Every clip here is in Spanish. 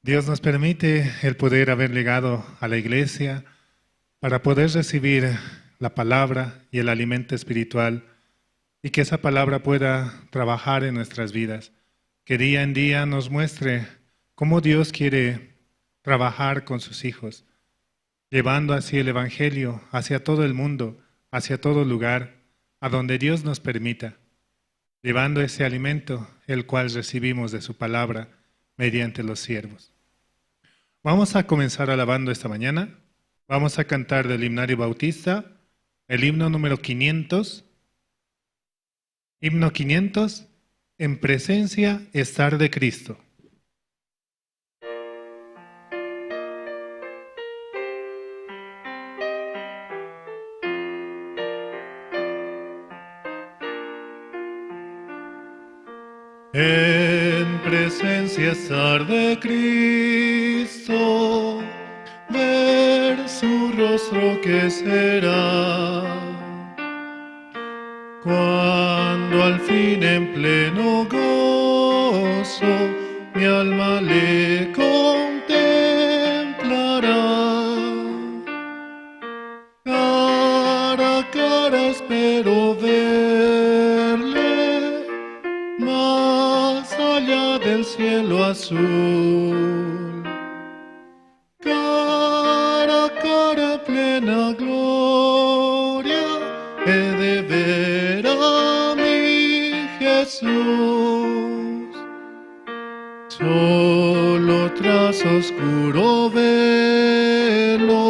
Dios nos permite el poder haber llegado a la iglesia para poder recibir la palabra y el alimento espiritual y que esa palabra pueda trabajar en nuestras vidas, que día en día nos muestre cómo Dios quiere trabajar con sus hijos, llevando así el Evangelio hacia todo el mundo, hacia todo lugar, a donde Dios nos permita, llevando ese alimento, el cual recibimos de su palabra mediante los siervos. Vamos a comenzar alabando esta mañana. Vamos a cantar del himnario bautista, el himno número 500. Himno 500, en presencia estar de Cristo. En presencia estar de Cristo, ver su rostro que será, cuando al fin en pleno gozo mi alma le contemplará. Cara a cara espero verle, más allá del cielo azul. Cara a cara plena gloria, he de ver a mi Jesús. Solo tras oscuro velo,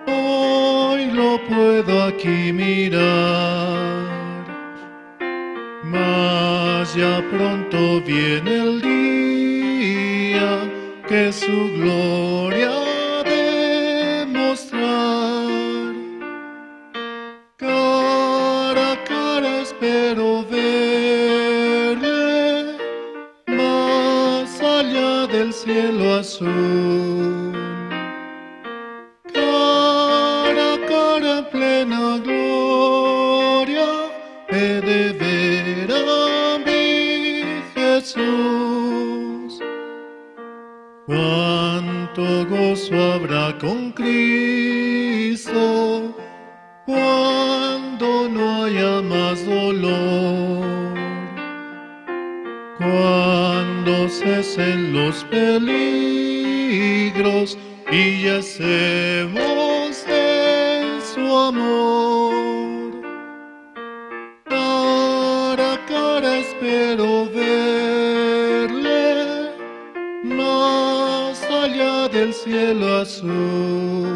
hoy lo puedo aquí mirar. Mas ya pronto viene el día que su gloria ha de mostrar. Cara a cara espero verle, más allá del cielo azul. Cara a cara en plena gloria, he de ver a mi Jesús. Cuánto gozo habrá con Cristo, cuando no haya más dolor, cuando cesen los peligros y yacemos en su amor. Cara a cara espero verle, más allá del cielo azul.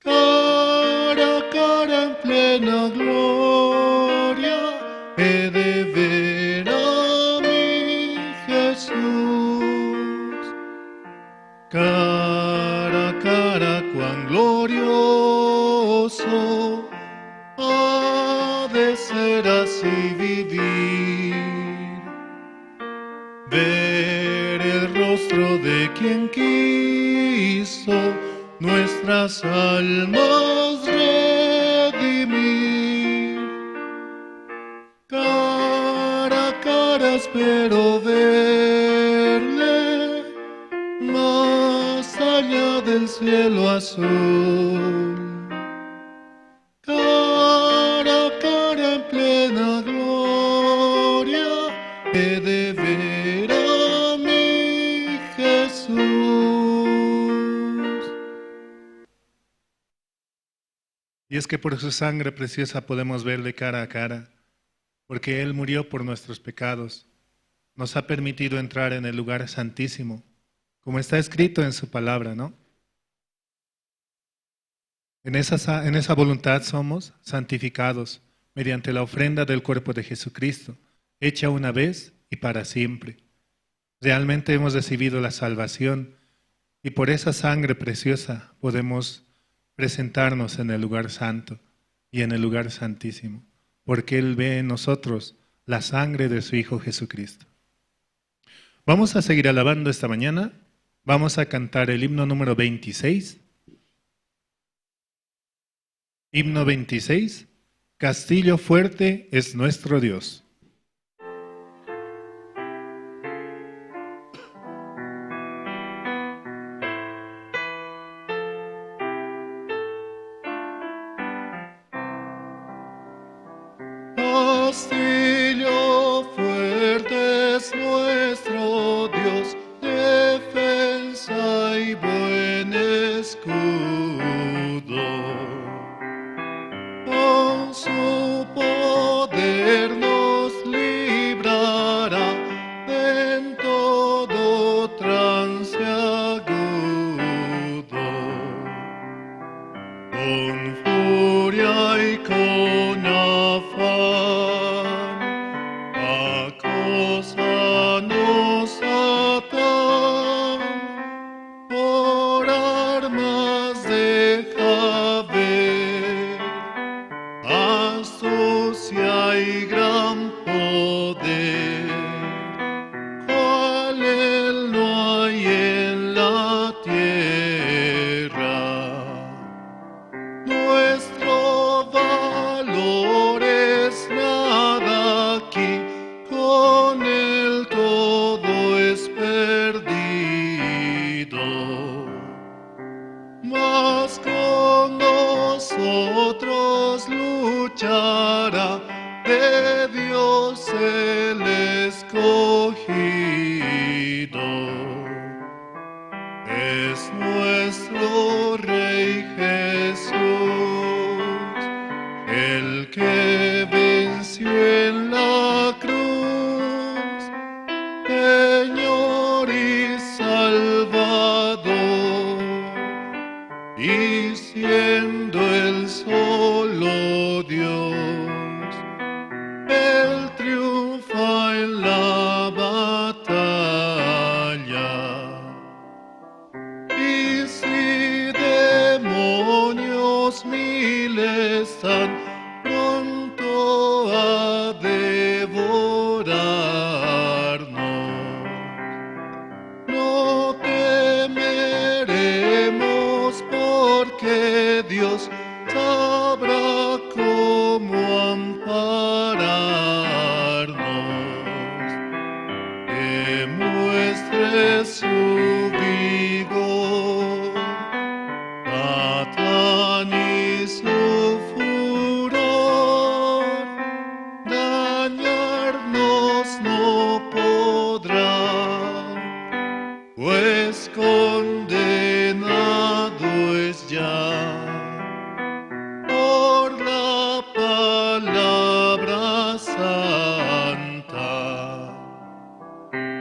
Cara a cara en plena gloria, he de ver a mi Jesús. Cara a cara cuán glorioso ha de ser así vivir, ver el rostro de quien quiso nuestras almas redimir. Cara a cara espero verle, más allá del cielo azul. Cara a cara en plena gloria, he de ver a mi Jesús. Y es que por su sangre preciosa podemos verle cara a cara, porque Él murió por nuestros pecados. Nos ha permitido entrar en el lugar santísimo, como está escrito en su palabra, ¿no? En esa voluntad somos santificados mediante la ofrenda del cuerpo de Jesucristo, hecha una vez y para siempre. Realmente hemos recibido la salvación y por esa sangre preciosa podemos presentarnos en el lugar santo y en el lugar santísimo, porque Él ve en nosotros la sangre de su Hijo Jesucristo. Vamos a seguir alabando esta mañana. Vamos a cantar el himno número 26. Himno 26. Castillo fuerte es nuestro Dios. Castillo fuerte es nuestro Dios, defensa y buen escudo. Con su poder nos librará en todo trance agudo. Con furia y con afán, acosa nos atan, por armas deja ver astucia y gran poder, cual él no hay en la tierra. Nuestro valor es nada aquí, con él todo es perdido. Mas con nosotros luchará de Dios el escogido. Es nuestro Rey Jesús, el que venció en la cruz, Señor y Salvador, y siendo el solo Dios, Él triunfa en la batalla. Y si demonios miles están pronto a devorarnos, no temeremos, porque Dios sabrá cómo ampararnos. Demuestre su vigor Satán y su furor, dañarnos no podrá, pues condenado es ya por la palabra santa.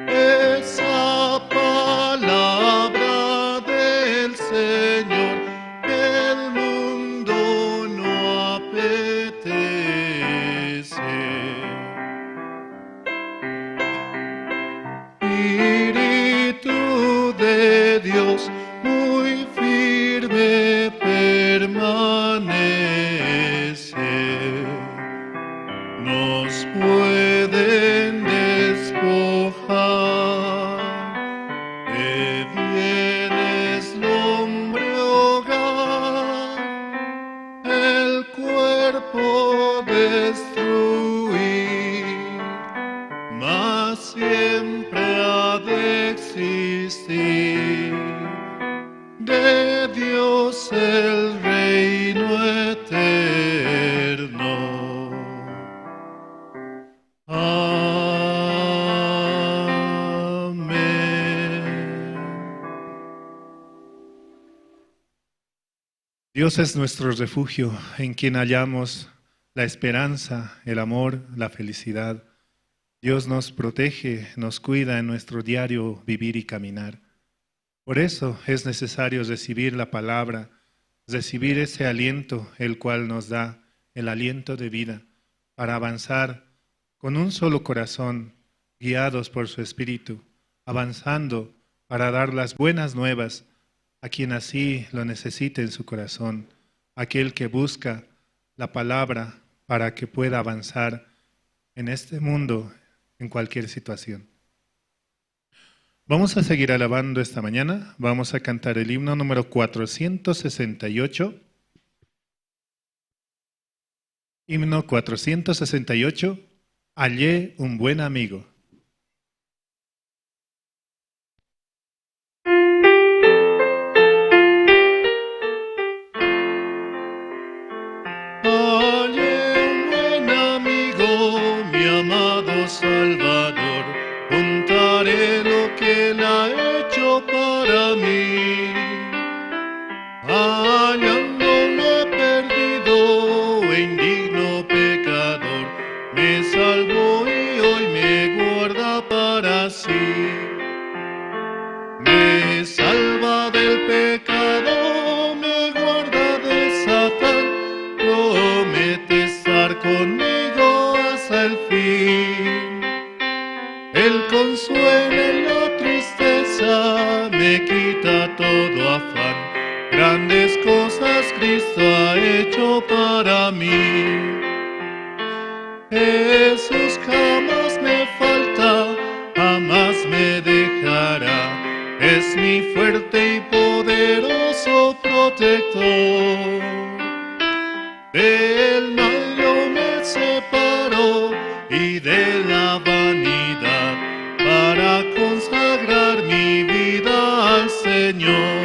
Esa palabra del Señor el mundo no apetece. Espíritu de Dios muy firme permanece, nos pueden despojar de bienes nombre hogar, el cuerpo destruir, mas siempre ha de existir de Dios el reino eterno. Amén. Dios es nuestro refugio, en quien hallamos la esperanza, el amor, la felicidad. Dios nos protege, nos cuida en nuestro diario vivir y caminar. Por eso es necesario recibir la palabra, recibir ese aliento, el cual nos da el aliento de vida, para avanzar con un solo corazón, guiados por su Espíritu, avanzando para dar las buenas nuevas a quien así lo necesite en su corazón, aquel que busca la palabra para que pueda avanzar en este mundo, en cualquier situación. Vamos a seguir alabando esta mañana. Vamos a cantar el himno número 468. Himno 468. Hallé un buen amigo. Hallé un buen amigo grandes cosas Cristo ha hecho para mí. Jesús jamás me falta, jamás me dejará. Es mi fuerte y poderoso protector. Del mal yo me separo y de la vanidad para consagrar mi vida al Señor.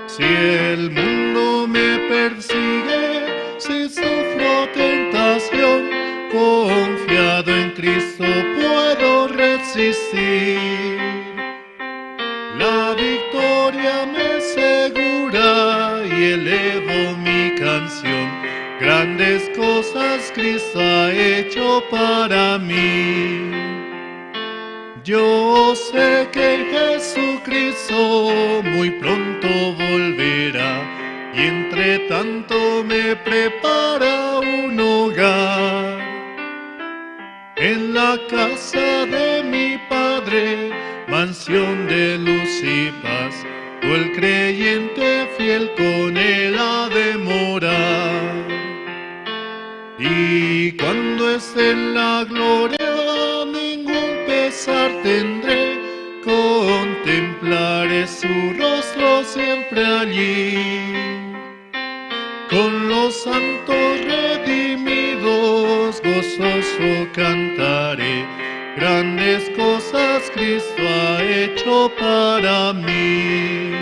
Si el mundo me persigue, si sufro tentación, confiado en Cristo puedo resistir. La victoria me asegura y elevo mi canción. Grandes cosas Cristo ha hecho para mí. Yo sé que Jesucristo muy pronto volverá y entre tanto me prepara un hogar. En la casa de mi Padre, mansión de luz y paz, o el creyente fiel con él ha de morar. Y cuando esté en la gloria, ningún pesar tendré, contemplaré su rostro siempre allí. Con los santos redimidos gozoso cantaré, grandes cosas Cristo ha hecho para mí.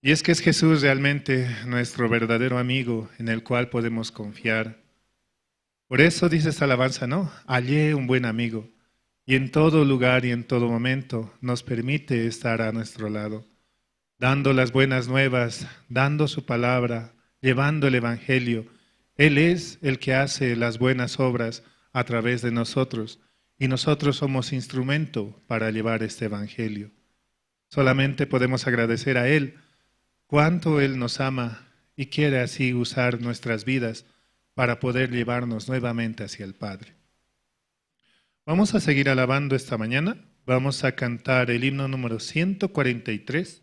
Y es que es Jesús realmente nuestro verdadero amigo en el cual podemos confiar. Por eso dice esta alabanza, ¿no? Hallé un buen amigo y en todo lugar y en todo momento nos permite estar a nuestro lado, dando las buenas nuevas, dando su palabra, llevando el Evangelio. Él es el que hace las buenas obras a través de nosotros y nosotros somos instrumento para llevar este Evangelio. Solamente podemos agradecer a Él cuánto Él nos ama y quiere así usar nuestras vidas para poder llevarnos nuevamente hacia el Padre. Vamos a seguir alabando esta mañana. Vamos a cantar el himno número 143.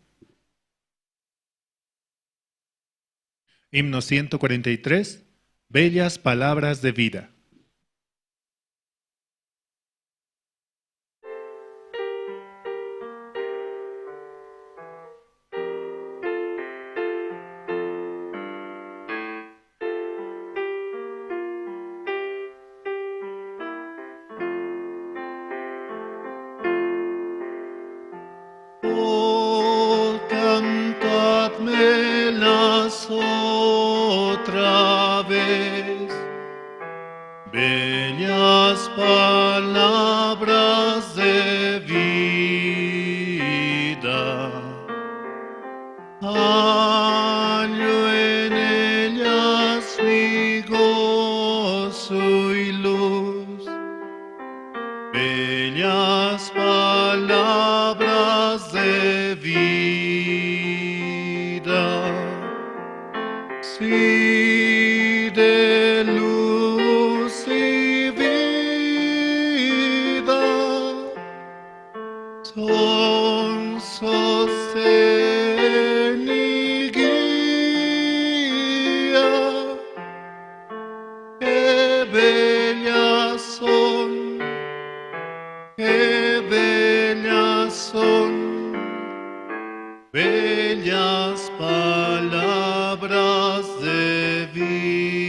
Himno 143, bellas palabras de vida. Oh, cantadmelas otra vez, bellas palabras de vida. Hallo en ellas mi gozo y luz, bellas palabras de vida. Sí, de luz y vida son sostén y guía. Qué bellas son, qué bellas son, bellas palabras de vida.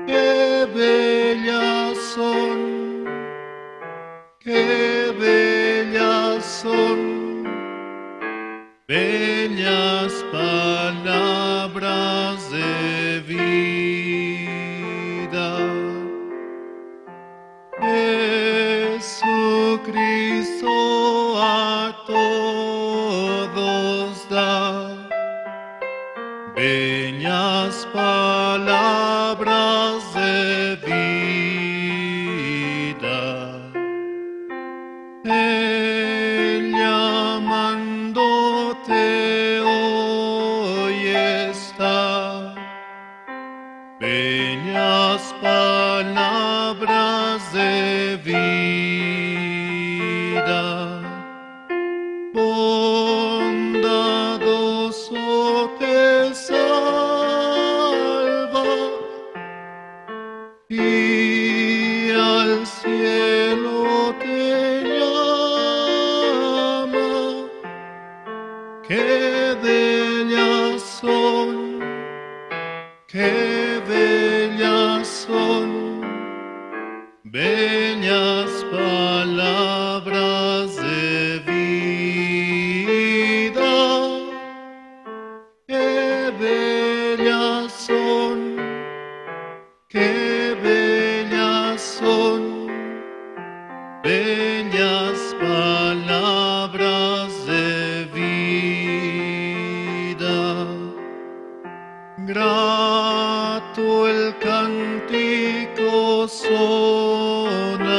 Qué bellas son, qué bellas son, bellas palabras de vida. Jesucristo a todos da bellas palabras de vida. Él llamándote hoy está, bellas palabras de vida. palabras de vida, qué bellas son, qué bellas son, bellas palabras de vida. Grato el cántico sonará,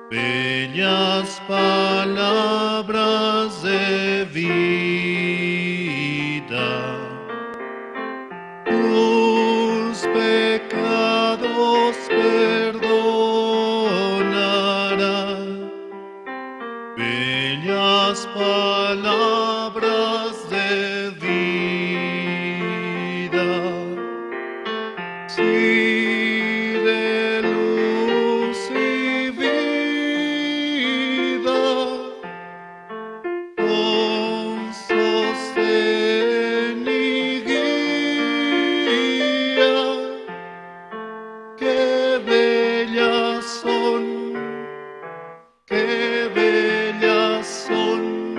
bellas palabras de vida. Tus pecados perdonará, bellas palabras de vida. Sí, de luz y vida, con sostén y guía, qué bellas son, qué bellas son,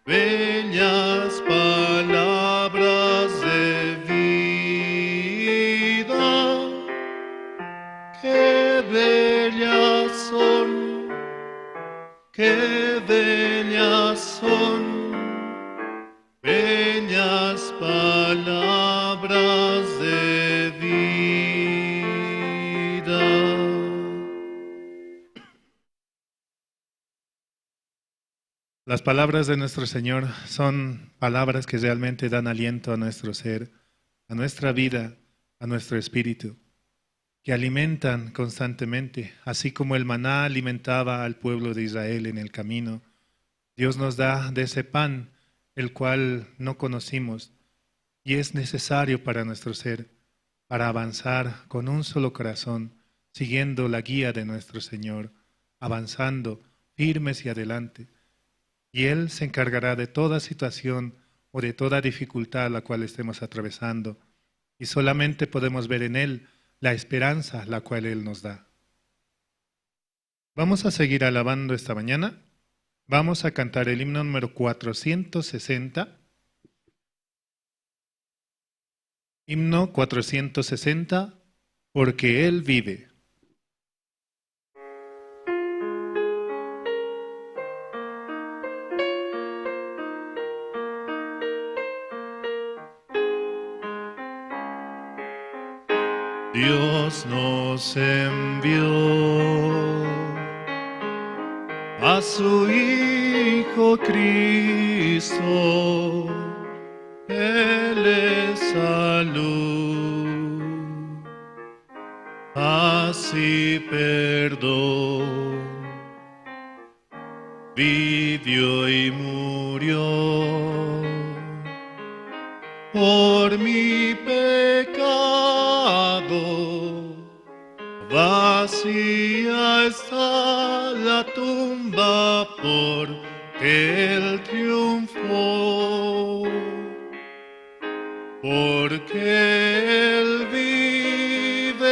bellas palabras de vida, qué bellas son, qué bellas son, bellas palabras de vida. Las palabras de nuestro Señor son palabras que realmente dan aliento a nuestro ser, a nuestra vida, a nuestro espíritu, que alimentan constantemente, así como el maná alimentaba al pueblo de Israel en el camino. Dios nos da de ese pan, el cual no conocimos, y es necesario para nuestro ser, para avanzar con un solo corazón, siguiendo la guía de nuestro Señor, avanzando firmes y adelante. Y Él se encargará de toda situación o de toda dificultad a la cual estemos atravesando. Y solamente podemos ver en Él la esperanza la cual Él nos da. Vamos a seguir alabando esta mañana. Vamos a cantar el himno número 460. Himno 460, porque Él vive. Dios nos envió a su Hijo Cristo, Él es salud, paz y perdón, vivió y murió por mi pecado. Vacía está la tumba porque Él triunfó, porque Él vive,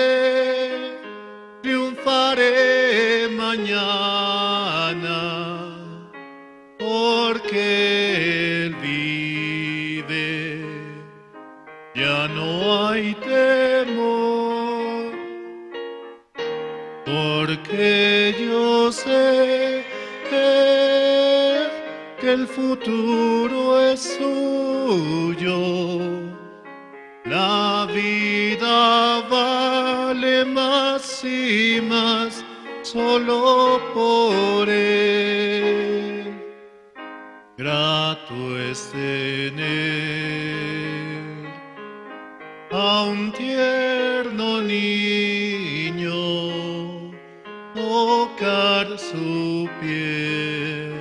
triunfaré mañana, porque Él vive, ya no hay temor. Porque yo sé que el futuro es suyo, la vida vale más y más solo por Él. Grato es tener a un tierno niño, tocar su piel,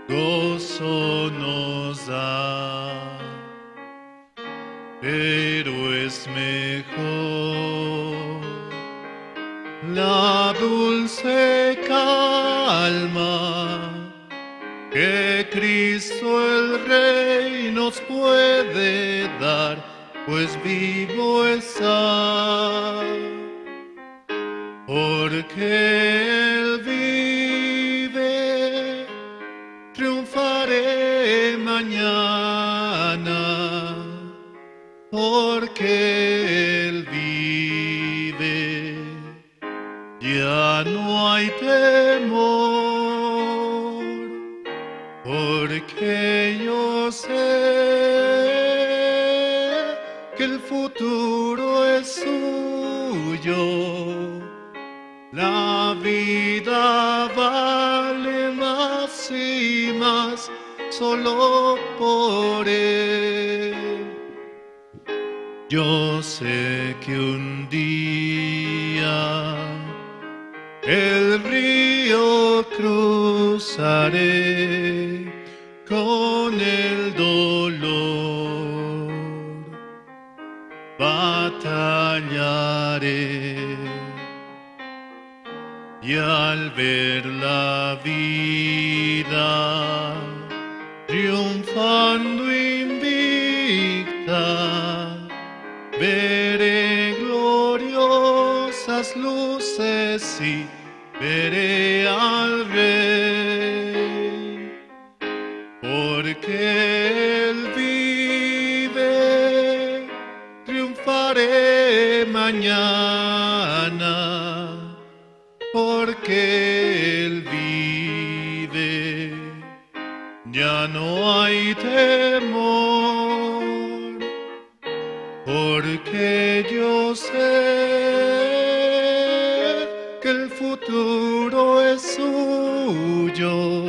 gozo nos da, pero es mejor la dulce calma que Cristo el Rey nos puede dar, pues vivo está. porque Él vive, triunfaré mañana, porque Él vive, ya no hay temor, porque yo sé que el futuro es suyo. La vida vale más y más solo por Él. Yo sé que un día el río cruzaré con el dolor, batallaré. Y al ver la vida triunfando invicta, veré gloriosas luces y veré al Rey, porque Él vive, triunfaré mañana. Porque Él vive, ya no hay temor, porque yo sé que el futuro es suyo.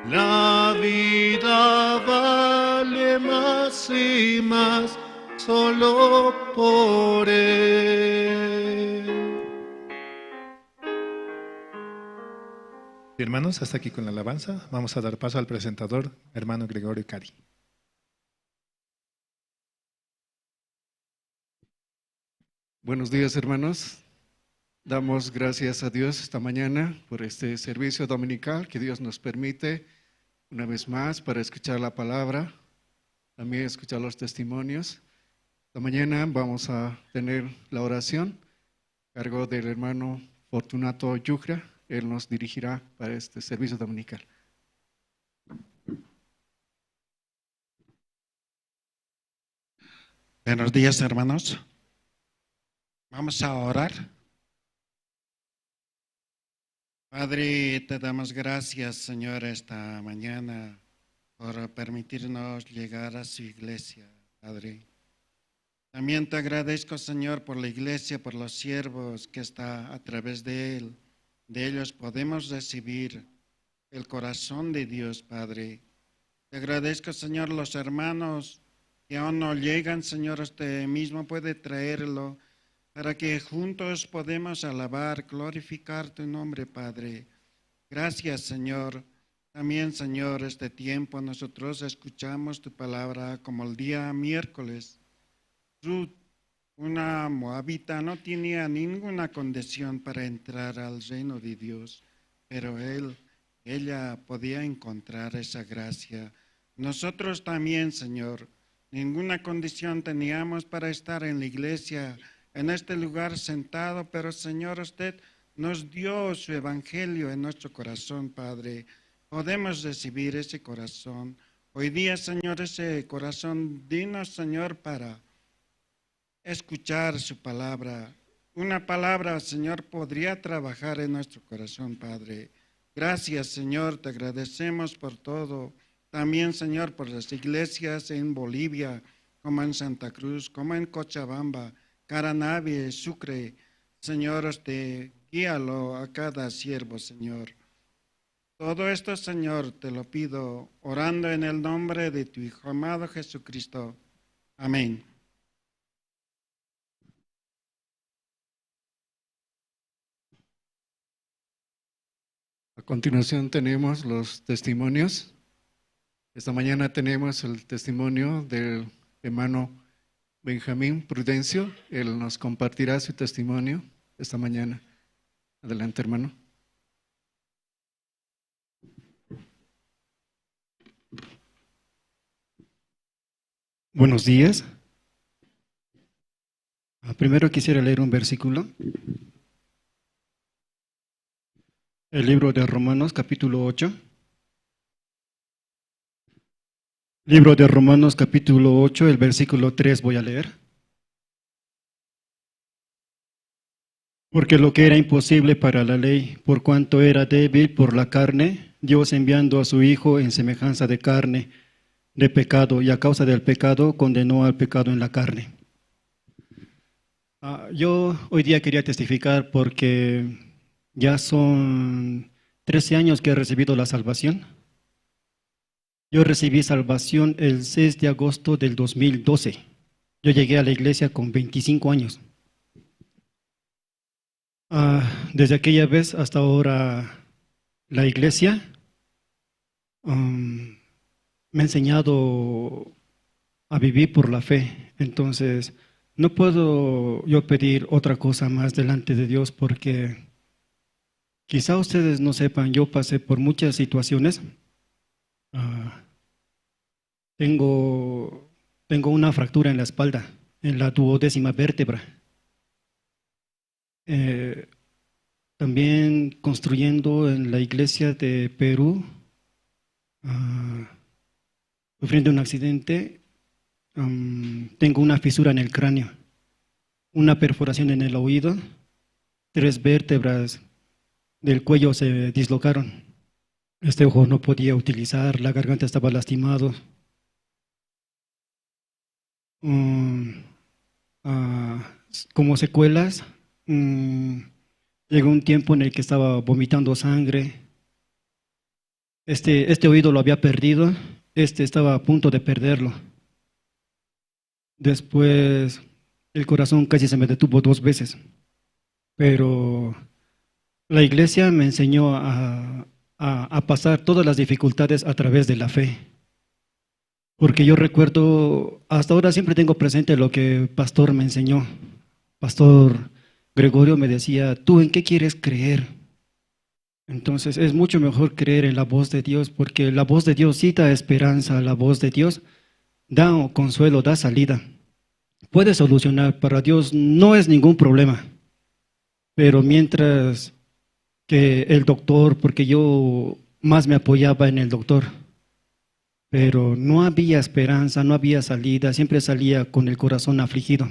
La vida vale más y más solo por Él. Hermanos, hasta aquí con la alabanza. Vamos a dar paso al presentador, hermano Gregorio Cari. Buenos días, hermanos. Damos gracias a Dios esta mañana por este servicio dominical que Dios nos permite una vez más para escuchar la palabra, también escuchar los testimonios. Esta mañana vamos a tener la oración a cargo del hermano Fortunato Yugra. Él nos dirigirá para este servicio dominical. Buenos días, hermanos. Vamos a orar. Padre, te damos gracias, Señor, esta mañana por permitirnos llegar a su iglesia, Padre. También te agradezco, Señor, por la iglesia, por los siervos que está a través de él. De ellos podemos recibir el corazón de Dios, Padre. Te agradezco, Señor, los hermanos que aún no llegan, Señor, usted mismo puede traerlo para que juntos podamos alabar, glorificar tu nombre, Padre. Gracias, Señor. También, Señor, este tiempo nosotros escuchamos tu palabra como el día miércoles. Ruth, una moabita, no tenía ninguna condición para entrar al reino de Dios, pero ella podía encontrar esa gracia. Nosotros también, Señor, ninguna condición teníamos para estar en la iglesia, en este lugar sentado, pero Señor, usted nos dio su evangelio en nuestro corazón, Padre. Podemos recibir ese corazón. Hoy día, Señor, ese corazón, dinos, Señor, para escuchar su palabra. Una palabra, Señor, podría trabajar en nuestro corazón, Padre. Gracias, Señor, te agradecemos por todo. También, Señor, por las iglesias en Bolivia, como en Santa Cruz, como en Cochabamba, Caranave, Sucre. Señor, guíalo a cada siervo, Señor. Todo esto, Señor, te lo pido, orando en el nombre de tu Hijo amado Jesucristo. Amén. A continuación tenemos los testimonios. Esta mañana tenemos el testimonio del hermano Benjamín Prudencio. Él nos compartirá su testimonio esta mañana. Adelante, hermano. Buenos días. Primero quisiera leer un versículo el libro de Romanos, capítulo 8. Libro de Romanos, capítulo 8, el versículo 3 voy a leer. Porque lo que era imposible para la ley, por cuanto era débil por la carne, Dios enviando a su Hijo en semejanza de carne, de pecado, y a causa del pecado condenó al pecado en la carne. Yo hoy día quería testificar porque ya son 13 años que he recibido la salvación. Yo recibí salvación el 6 de agosto del 2012. Yo llegué a la iglesia con 25 años. Desde aquella vez hasta ahora, la iglesia me ha enseñado a vivir por la fe. Entonces, no puedo yo pedir otra cosa más delante de Dios porque quizá ustedes no sepan, yo pasé por muchas situaciones. Tengo una fractura en la espalda, en la 12ª vértebra. También construyendo en la iglesia de Perú, sufriendo un accidente, tengo una fisura en el cráneo, una perforación en el oído, 3 vértebras del cuello se dislocaron. Este ojo no podía utilizar, la garganta estaba lastimado. Como secuelas, llegó un tiempo en el que estaba vomitando sangre. Este oído lo había perdido, estaba a punto de perderlo. Después el corazón casi se me detuvo 2 veces, pero la iglesia me enseñó a pasar todas las dificultades a través de la fe. Porque yo recuerdo, hasta ahora siempre tengo presente lo que pastor me enseñó. Pastor Gregorio me decía, ¿tú en qué quieres creer? Entonces es mucho mejor creer en la voz de Dios, porque la voz de Dios sí da esperanza, la voz de Dios da consuelo, da salida. Puede solucionar, para Dios no es ningún problema. Pero mientras que el doctor, porque yo más me apoyaba en el doctor, pero no había esperanza, no había salida, siempre salía con el corazón afligido.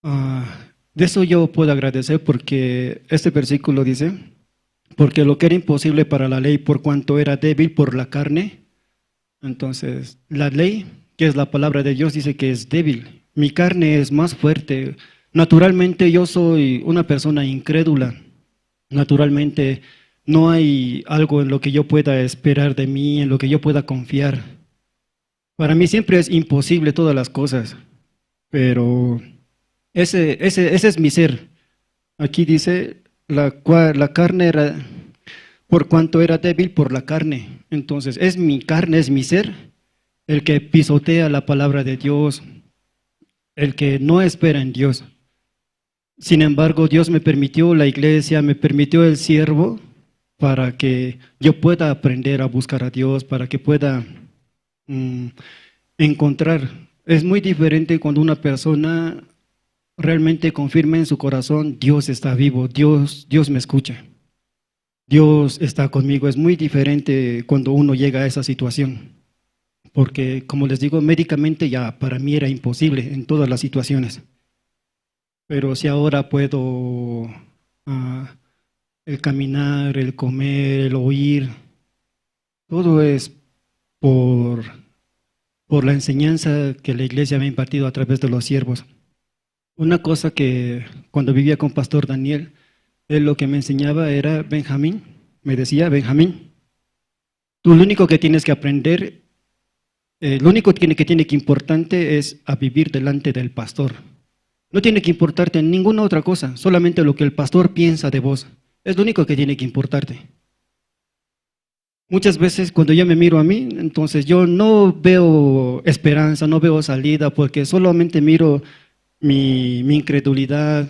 De eso yo puedo agradecer porque este versículo dice, porque lo que era imposible para la ley por cuanto era débil por la carne. Entonces, la ley, que es la palabra de Dios, dice que es débil. Mi carne es más fuerte. Naturalmente yo soy una persona incrédula. Naturalmente no hay algo en lo que yo pueda esperar de mí, en lo que yo pueda confiar. Para mí siempre es imposible todas las cosas, pero ese es mi ser. Aquí dice, la carne era, por cuanto era débil por la carne. Entonces, es mi carne, es mi ser, el que pisotea la palabra de Dios, el que no espera en Dios. Sin embargo, Dios me permitió la iglesia, me permitió el siervo para que yo pueda aprender a buscar a Dios, para que pueda encontrar. Es muy diferente cuando una persona realmente confirma en su corazón, Dios está vivo, Dios me escucha, Dios está conmigo. Es muy diferente cuando uno llega a esa situación, porque como les digo, médicamente ya para mí era imposible en todas las situaciones. Pero si ahora puedo el caminar, el comer, el oír, todo es por la enseñanza que la iglesia me ha impartido a través de los siervos. Una cosa que cuando vivía con Pastor Daniel, él lo que me enseñaba era, Benjamín, me decía, Benjamín, tú lo único que tienes que aprender, lo único que tiene que importante es a vivir delante del pastor. No tiene que importarte ninguna otra cosa, solamente lo que el pastor piensa de vos. Es lo único que tiene que importarte. Muchas veces cuando yo me miro a mí, entonces yo no veo esperanza, no veo salida, porque solamente miro mi incredulidad,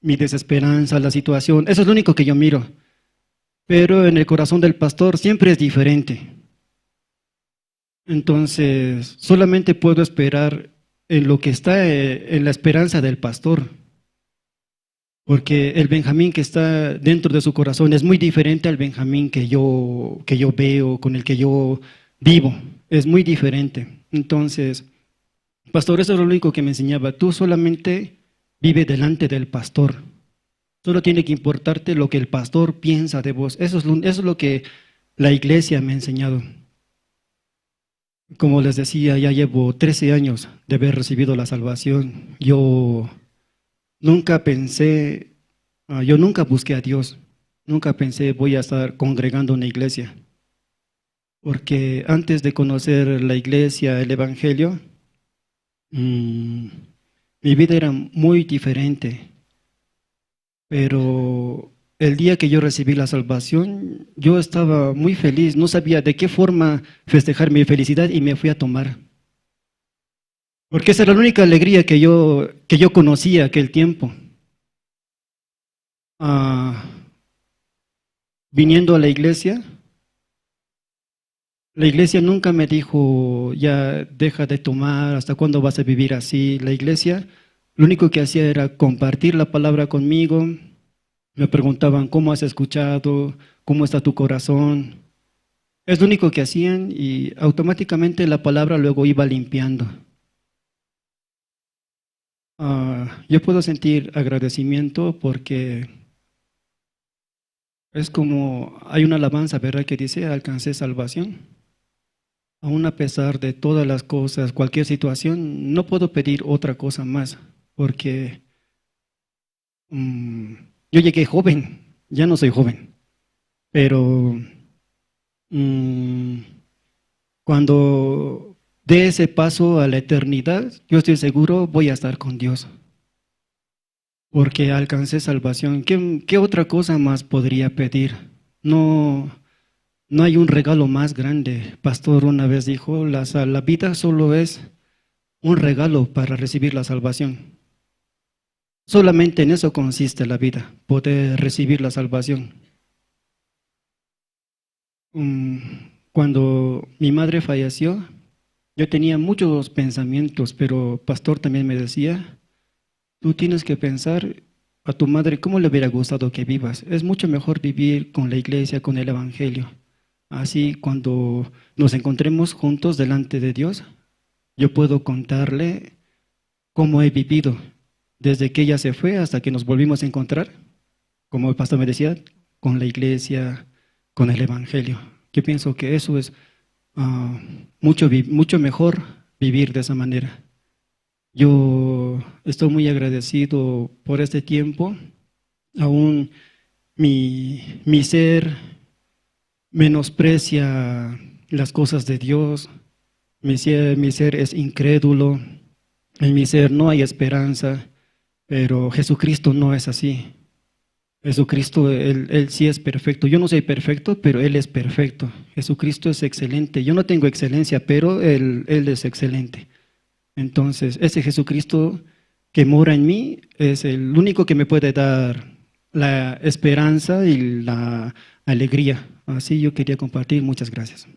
mi desesperanza, la situación. Eso es lo único que yo miro. Pero en el corazón del pastor siempre es diferente. Entonces, solamente puedo esperar en lo que está en la esperanza del pastor. Porque el Benjamín que está dentro de su corazón es muy diferente al Benjamín que yo veo, con el que yo vivo. Es muy diferente. Entonces, pastor, eso es lo único que me enseñaba. Tú solamente vive delante del pastor. Solo tiene que importarte lo que el pastor piensa de vos. Eso es lo que la iglesia me ha enseñado. Como les decía, ya llevo 13 años de haber recibido la salvación. Yo nunca pensé, yo nunca busqué a Dios. Nunca pensé voy a estar congregando en una iglesia. Porque antes de conocer la iglesia, el evangelio, mi vida era muy diferente. Pero el día que yo recibí la salvación, yo estaba muy feliz, no sabía de qué forma festejar mi felicidad y me fui a tomar. Porque esa era la única alegría que yo conocía aquel tiempo. Viniendo a la iglesia nunca me dijo, ya deja de tomar, ¿hasta cuándo vas a vivir así? La iglesia lo único que hacía era compartir la palabra conmigo. Me preguntaban, ¿cómo has escuchado? ¿Cómo está tu corazón? Es lo único que hacían y automáticamente la palabra luego iba limpiando. Yo puedo sentir agradecimiento porque es como, hay una alabanza, ¿verdad? Que dice, alcancé salvación. Aún a pesar de todas las cosas, cualquier situación, no puedo pedir otra cosa más porque yo llegué joven, ya no soy joven, pero cuando dé ese paso a la eternidad, yo estoy seguro voy a estar con Dios, porque alcancé salvación. ¿Qué otra cosa más podría pedir? No, no hay un regalo más grande. Pastor una vez dijo, la vida solo es un regalo para recibir la salvación. Solamente en eso consiste la vida, poder recibir la salvación. Cuando mi madre falleció, yo tenía muchos pensamientos, pero pastor también me decía, tú tienes que pensar a tu madre cómo le hubiera gustado que vivas. Es mucho mejor vivir con la iglesia, con el evangelio. Así cuando nos encontremos juntos delante de Dios, yo puedo contarle cómo he vivido desde que ella se fue hasta que nos volvimos a encontrar, como el pastor me decía, con la iglesia, con el evangelio. Yo pienso que eso es mucho mejor vivir de esa manera. Yo estoy muy agradecido por este tiempo. Aún mi ser menosprecia las cosas de Dios. Mi ser es incrédulo. En mi ser no hay esperanza. Pero Jesucristo no es así. Jesucristo, él sí es perfecto. Yo no soy perfecto, pero Él es perfecto. Jesucristo es excelente. Yo no tengo excelencia, pero Él es excelente. Entonces, ese Jesucristo que mora en mí es el único que me puede dar la esperanza y la alegría. Así yo quería compartir. Muchas gracias.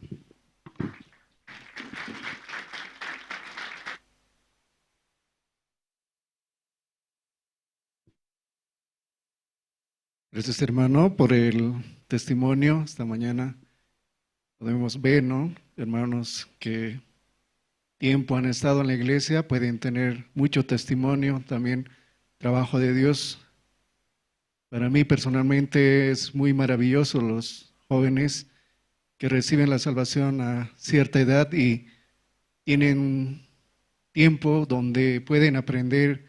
Gracias, hermano, por el testimonio esta mañana. Podemos ver, ¿no? Hermanos que tiempo han estado en la iglesia, pueden tener mucho testimonio, también trabajo de Dios. Para mí personalmente es muy maravilloso los jóvenes que reciben la salvación a cierta edad y tienen tiempo donde pueden aprender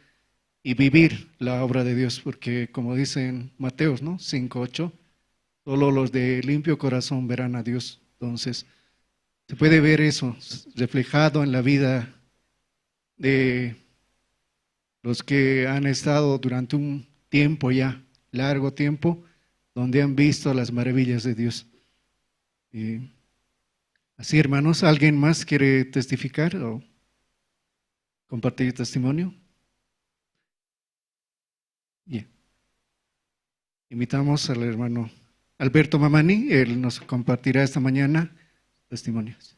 y vivir la obra de Dios, porque como dicen Mateos, ¿no? 5:8, solo los de limpio corazón verán a Dios. Entonces, se puede ver eso reflejado en la vida de los que han estado durante un tiempo ya, largo tiempo, donde han visto las maravillas de Dios. Y así, hermanos, ¿alguien más quiere testificar o compartir testimonio? Bien. Invitamos al hermano Alberto Mamani, él nos compartirá esta mañana testimonios.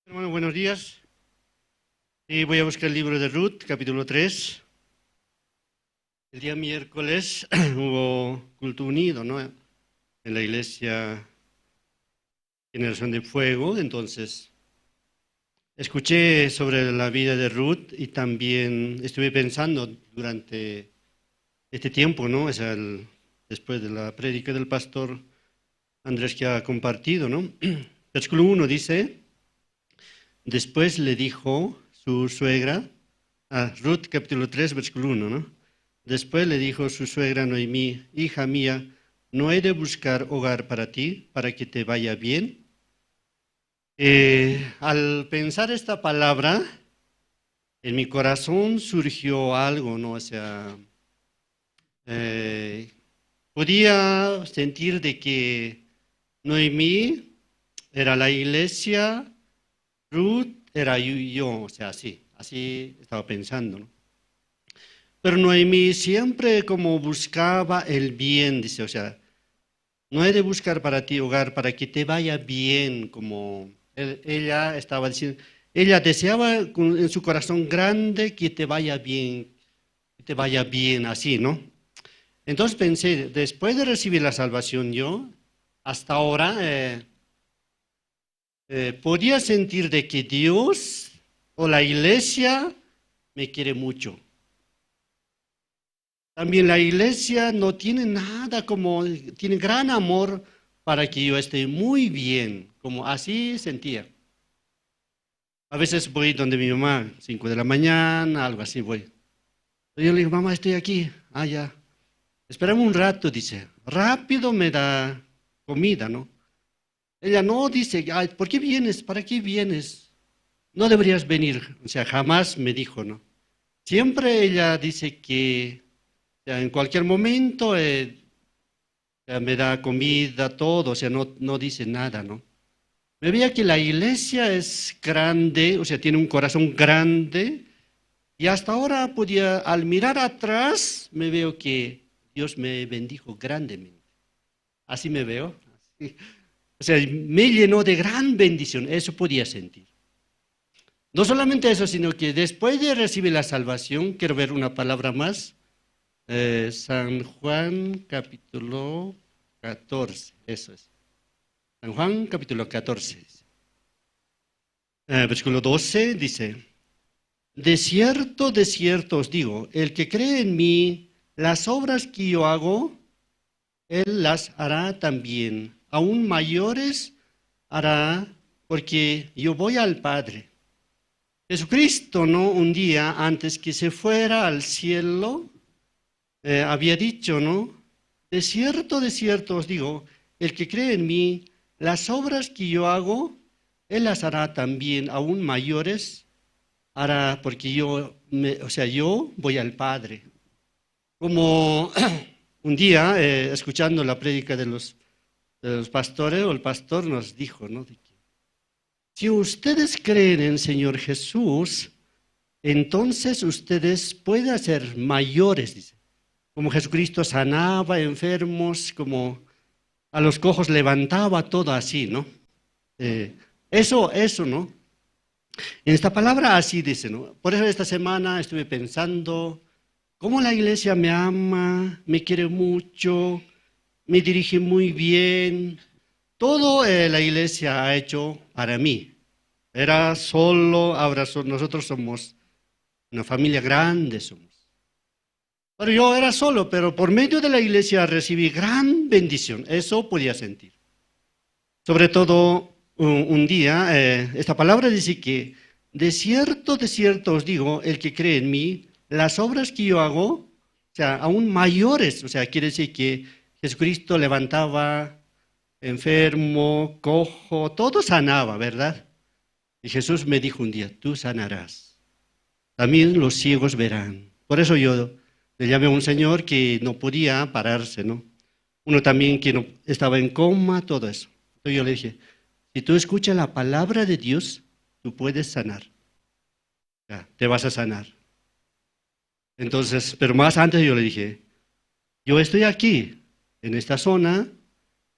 Hermano, buenos días. Y voy a buscar el libro de Ruth, capítulo 3. El día miércoles hubo culto unido, ¿no? En la iglesia Generación de Fuego. Entonces, escuché sobre la vida de Ruth y también estuve pensando durante este tiempo, ¿no? O sea, después de la prédica del pastor Andrés que ha compartido, ¿no? Versículo 1 dice, después le dijo su suegra, Ruth capítulo 3, versículo 1, ¿no? Después le dijo su suegra Noemí, hija mía, ¿no he de buscar hogar para ti, para que te vaya bien? Al pensar esta palabra, en mi corazón surgió algo, ¿no? O sea, podía sentir de que Noemí era la iglesia, Ruth era yo, o sea, así estaba pensando, ¿no? Pero Noemí siempre como buscaba el bien, dice, o sea, no he de buscar para ti hogar para que te vaya bien, como ella estaba diciendo, ella deseaba en su corazón grande que te vaya bien, así, ¿no? Entonces pensé, después de recibir la salvación yo, hasta ahora podía sentir de que Dios o la iglesia me quiere mucho. También la iglesia no tiene nada tiene gran amor para que yo esté muy bien, como así sentía. A veces voy donde mi mamá, 5 de la mañana, algo así voy. Yo le digo, mamá, estoy aquí. Ya. Espérame un rato, dice. Rápido me da comida, ¿no? Ella no dice, ¿por qué vienes? ¿Para qué vienes? No deberías venir. O sea, jamás me dijo, ¿no? Siempre ella dice que en cualquier momento me da comida, todo, o sea, no dice nada, ¿no? Me veía que la iglesia es grande, o sea, tiene un corazón grande, y hasta ahora al mirar atrás, me veo que Dios me bendijo grandemente. Así me veo. Así. O sea, me llenó de gran bendición, eso podía sentir. No solamente eso, sino que después de recibir la salvación, quiero ver una palabra más, San Juan capítulo 14, eso es. San Juan capítulo 14, versículo 12 dice, de cierto os digo, el que cree en mí, las obras que yo hago, él las hará también, aún mayores hará, porque yo voy al Padre. Jesucristo, ¿no? Un día antes que se fuera al cielo, había dicho, ¿no? De cierto os digo, el que cree en mí, las obras que yo hago, él las hará también, aún mayores hará, porque yo voy al Padre. Como un día, escuchando la prédica de los pastores, el pastor nos dijo, ¿no? Si ustedes creen en el Señor Jesús, entonces ustedes pueden hacer mayores, dice. Como Jesucristo sanaba enfermos, como a los cojos levantaba, todo así, ¿no? Eso, ¿no? En esta palabra así dice, ¿no? Por eso esta semana estuve pensando cómo la iglesia me ama, me quiere mucho, me dirige muy bien. Todo la iglesia ha hecho para mí. Era solo, ahora nosotros somos una familia grande, somos. Pero yo era solo, pero por medio de la iglesia recibí gran bendición. Eso podía sentir. Sobre todo un día, esta palabra dice que de cierto os digo, el que cree en mí, las obras que yo hago, o sea, aún mayores, o sea, quiere decir que Jesucristo levantaba enfermo, cojo, todo sanaba, ¿verdad? Y Jesús me dijo un día, tú sanarás. También los ciegos verán. Por eso yo le llamé a un señor que no podía pararse, ¿no? Uno también que no, estaba en coma, todo eso. Entonces yo le dije, si tú escuchas la palabra de Dios, tú puedes sanar. Ya, te vas a sanar. Entonces, pero más antes yo le dije, yo estoy aquí, en esta zona,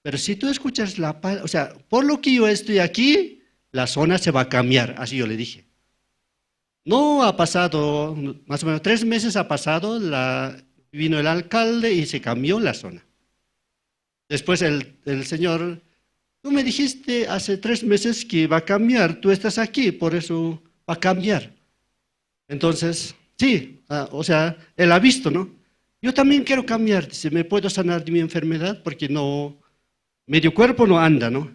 pero si tú escuchas la palabra, o sea, por lo que yo estoy aquí, la zona se va a cambiar, así yo le dije. No ha pasado, más o menos 3 meses ha pasado, vino el alcalde y se cambió la zona. Después el señor, tú me dijiste hace 3 meses que va a cambiar, tú estás aquí, por eso va a cambiar. Entonces, sí, o sea, él ha visto, ¿no? Yo también quiero cambiar, dice, ¿me puedo sanar de mi enfermedad? Porque no, medio cuerpo no anda, ¿no?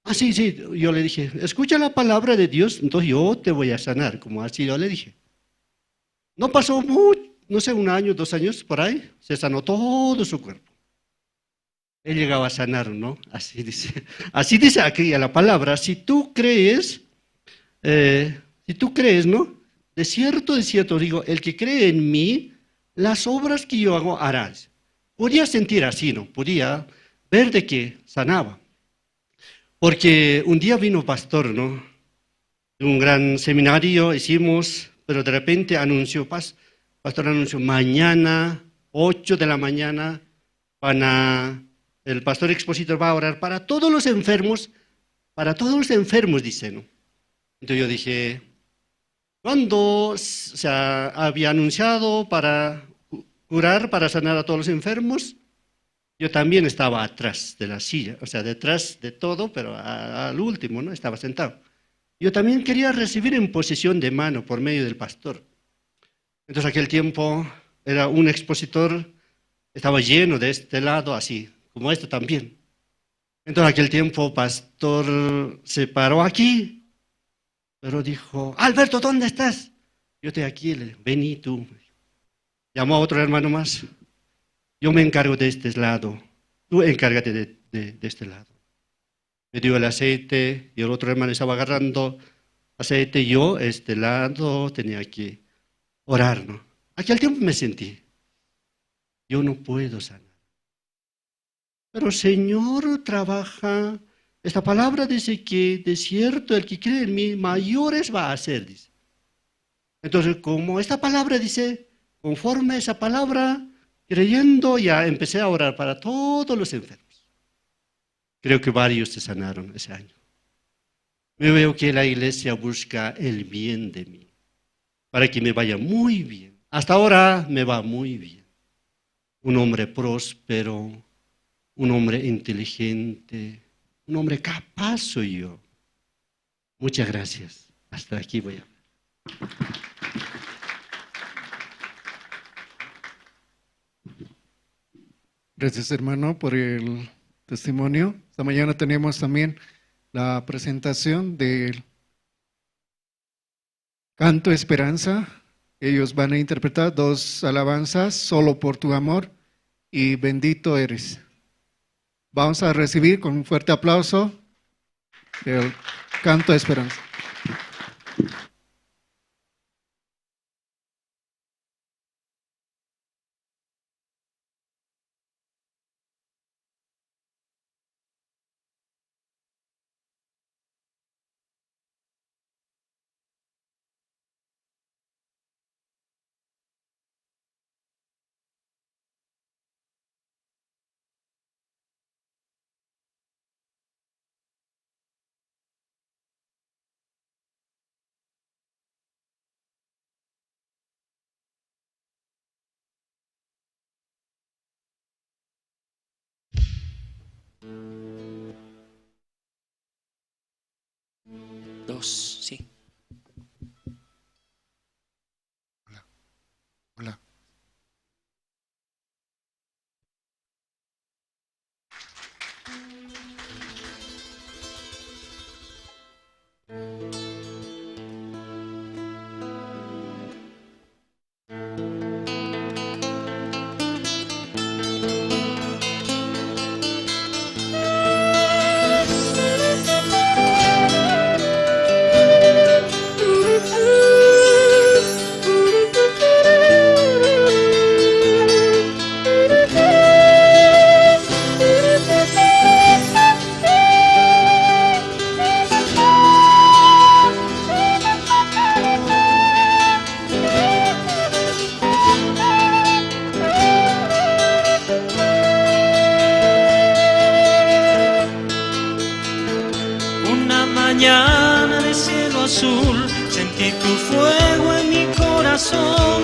Ah, sí, sí, yo le dije, escucha la palabra de Dios, entonces yo te voy a sanar, como así yo le dije. No pasó mucho, no sé, 1 año, 2 años, por ahí, se sanó todo su cuerpo. Él llegaba a sanar, ¿no? Así dice aquí a la palabra, si tú crees, ¿no? De cierto, digo, el que cree en mí, las obras que yo hago harás. Podía sentir así, ¿no? Podía ver de que sanaba. Porque un día vino pastor, ¿no? De un gran seminario hicimos, pero de repente anunció, pastor anunció, mañana, 8 de la mañana, el pastor expositor va a orar para todos los enfermos, dice, ¿no? Entonces yo dije, cuando se había anunciado para curar, para sanar a todos los enfermos, yo también estaba atrás de la silla, o sea, detrás de todo, pero al último, ¿no? Estaba sentado. Yo también quería recibir en posición de mano por medio del pastor. Entonces, aquel tiempo era un expositor, estaba lleno de este lado, así, como esto también. Entonces, aquel tiempo, pastor se paró aquí, pero dijo, Alberto, ¿dónde estás? Yo estoy aquí, vení tú. Llamó a otro hermano más. Yo me encargo de este lado, tú encárgate de este lado. Me dio el aceite y el otro hermano estaba agarrando aceite. Yo, este lado, tenía que orar, ¿no? Aquí al tiempo me sentí, yo no puedo sanar. Pero Señor trabaja, esta palabra dice que de cierto el que cree en mí, mayores va a hacer, dice. Entonces, como esta palabra dice, conforme a esa palabra, creyendo, ya empecé a orar para todos los enfermos. Creo que varios se sanaron ese año. Me veo que la iglesia busca el bien de mí, para que me vaya muy bien. Hasta ahora me va muy bien. Un hombre próspero, un hombre inteligente, un hombre capaz soy yo. Muchas gracias. Hasta aquí voy a hablar. Gracias, hermano, por el testimonio. Esta mañana tenemos también la presentación del Canto Esperanza. Ellos van a interpretar 2 alabanzas, Solo por tu amor y Bendito eres. Vamos a recibir con un fuerte aplauso el Canto Esperanza. Dos, sí. Hola. corazón.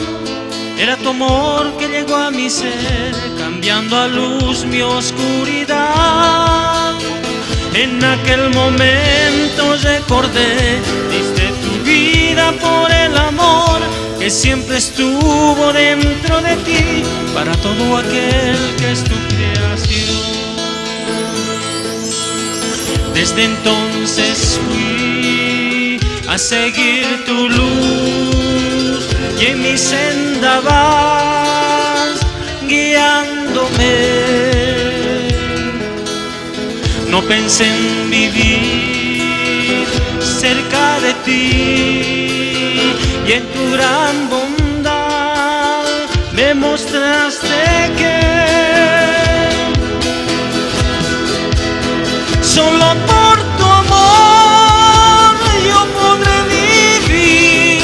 Era tu amor que llegó a mi ser, cambiando a luz mi oscuridad. En aquel momento recordé, diste tu vida por el amor que siempre estuvo dentro de ti, para todo aquel que es tu creación. Desde entonces fui a seguir tu luz y en mi senda vas guiándome. No pensé en vivir cerca de ti y en tu gran bondad me mostraste que solo por tu amor yo podré vivir,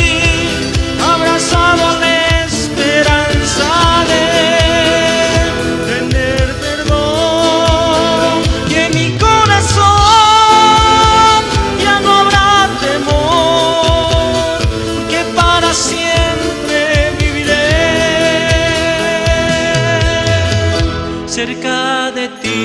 abrazado a la esperanza de tener perdón, y en mi corazón ya no habrá temor, que para siempre viviré cerca de ti.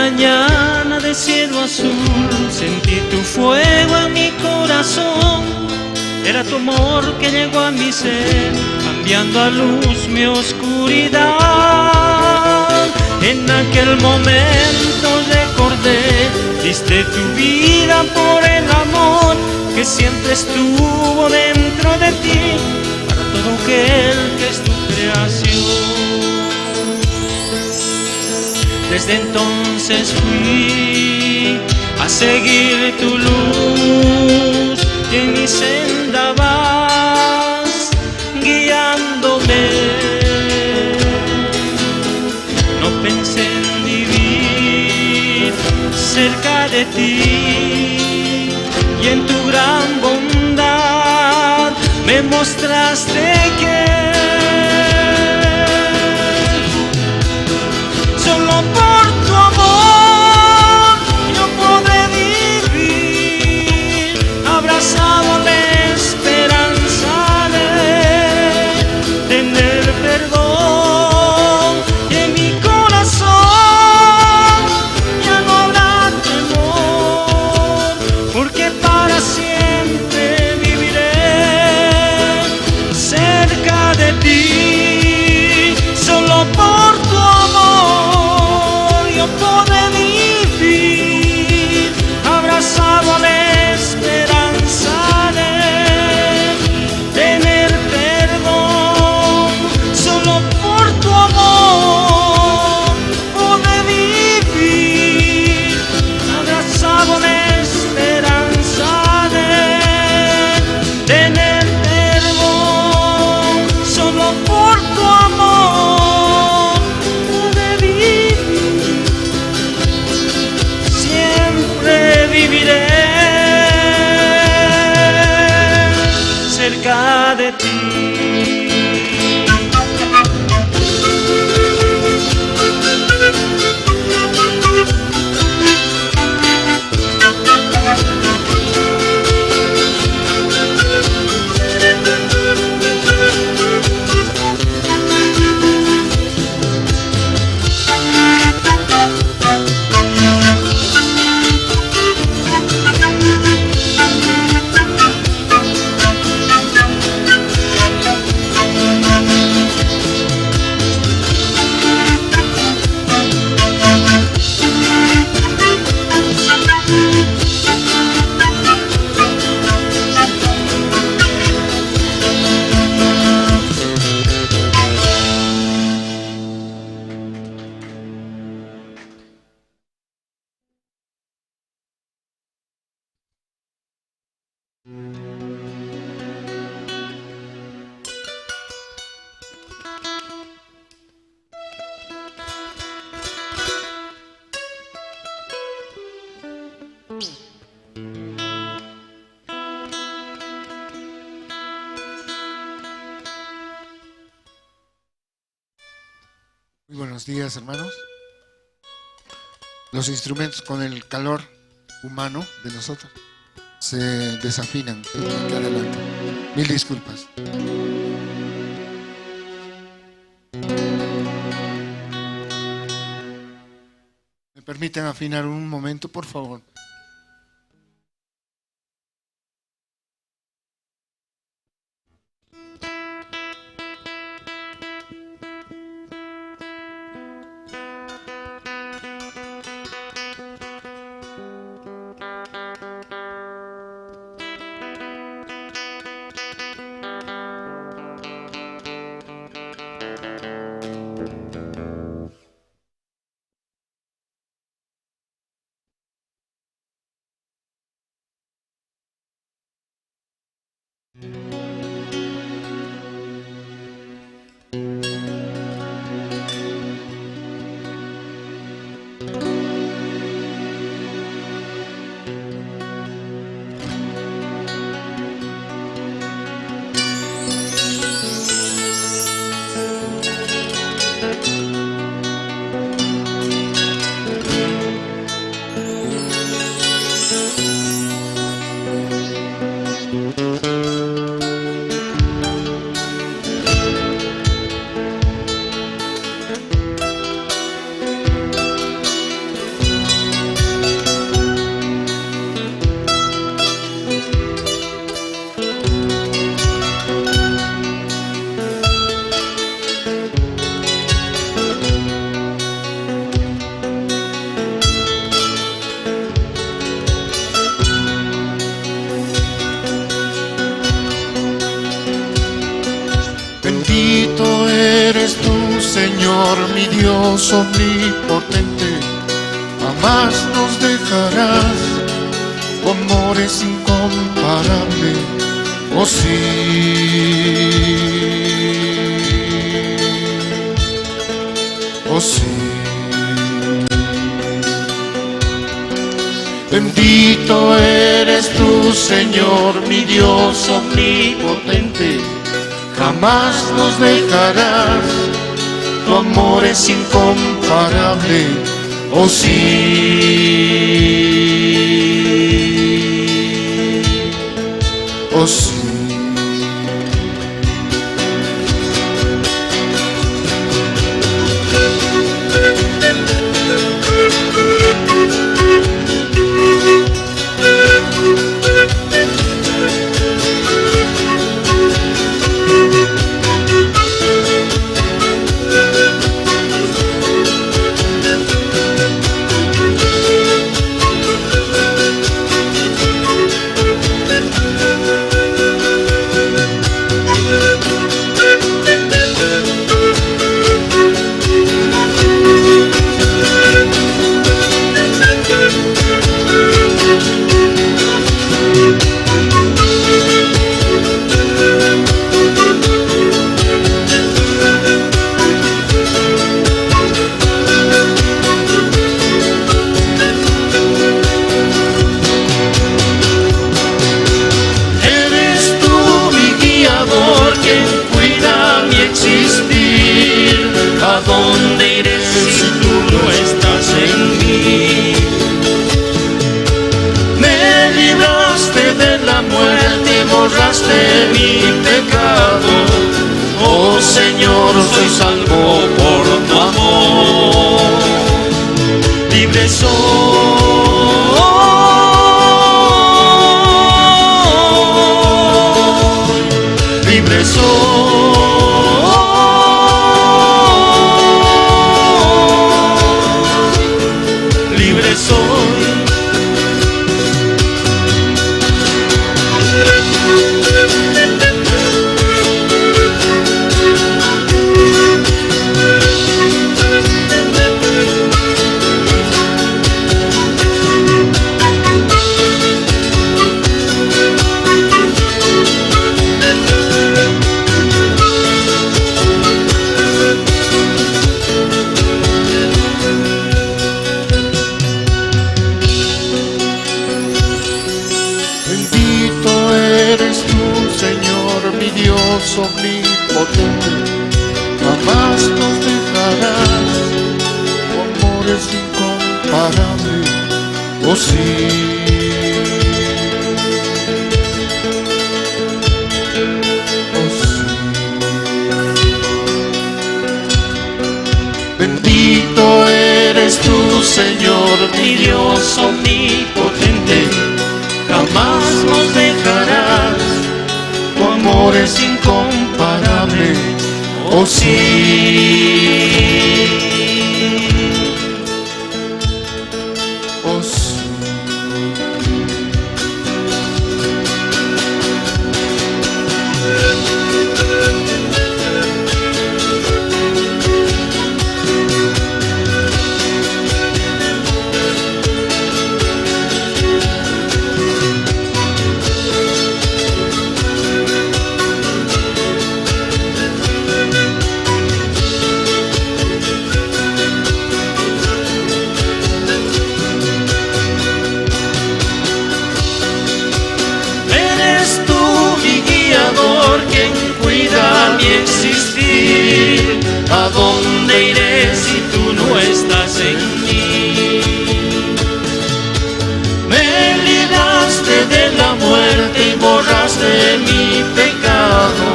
Mañana de cielo azul sentí tu fuego en mi corazón. Era tu amor que llegó a mi ser, cambiando a luz mi oscuridad. En aquel momento recordé, diste tu vida por el amor que siempre estuvo dentro de ti, para todo aquel que es tu creación. Desde entonces fui a seguir tu luz y en mi senda vas guiándome. No pensé en vivir cerca de ti y en tu gran bondad me mostraste que solo por tu amor yo podré vivir, abrazado a la esperanza de tener perdón, y en mi corazón ya no habrá temor, porque para siempre viviré cerca de ti. Solo por tu amor yo podré vivir, abrazado a la esperanza de tener perdón. Solo por tu amor podré vivir, abrazado a la esperanza de tener perdón. Solo por tu amor podré vivir, siempre viviré cerca de ti. Muy buenos días, hermanos. Los instrumentos con el calor humano de nosotros se desafinan. Aquí adelante. Mil disculpas. ¿Me permiten afinar un momento, por favor? Bendito eres tú, Señor, mi Dios omnipotente. Jamás nos dejarás, tu amor es incomparable. Oh sí. Oh sí. Bendito eres tú, Señor, mi Dios omnipotente. Jamás nos dejarás, tu amor es incomparable. Oh sí, oh sí. borraste mi pecado. Oh Señor, soy salvo por tu amor. Libre soy, libre soy, libre soy. Dios omnipotente, jamás nos dejarás, tu amor es incomparable, oh sí. Bendito eres tú, Señor, Mi Dios omnipotente, jamás nos dejarás, tu amor es incomparable, oh sí, oh sí. eres tú mi guiador, quien cuida mi existir. ¿A dónde iré si tú no estás en mí? Me libraste de la muerte y borraste mi pecado.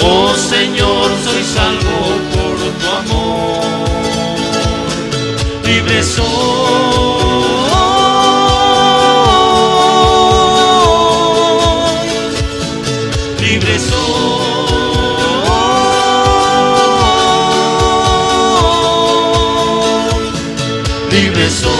Oh Señor, soy salvo por tu amor. Libre soy, libre soy, libre soy.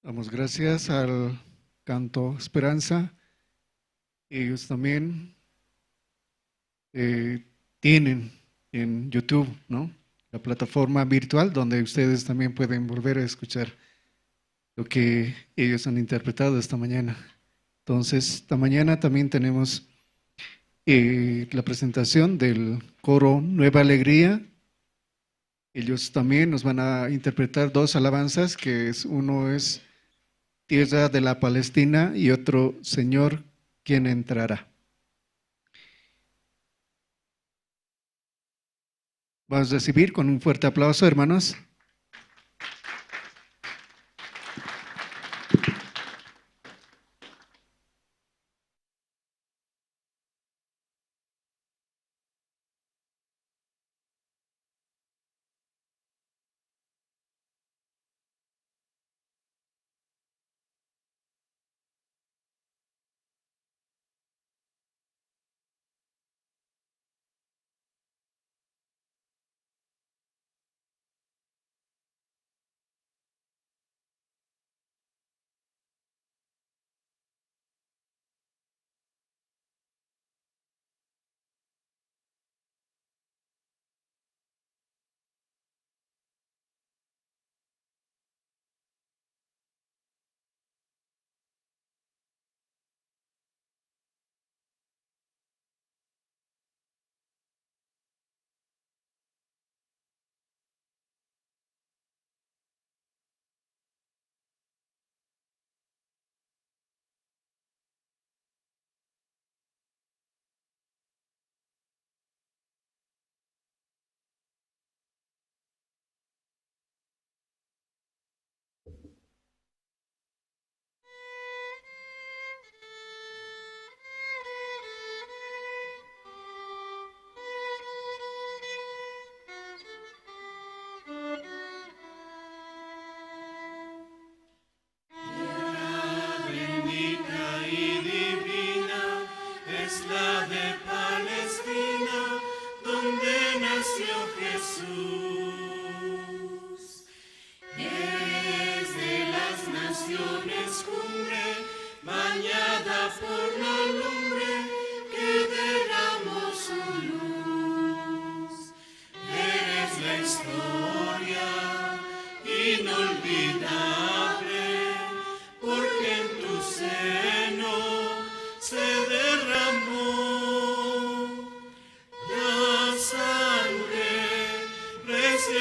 Damos gracias al canto Esperanza. Ellos también tienen en YouTube, ¿no?, la plataforma virtual donde ustedes también pueden volver a escuchar lo que ellos han interpretado esta mañana. Entonces, esta mañana también tenemos la presentación del coro Nueva Alegría. Ellos también nos van a interpretar dos alabanzas, uno es Tierra de la Palestina y otro Señor, ¿quién entrará? Vamos a recibir con un fuerte aplauso, hermanos.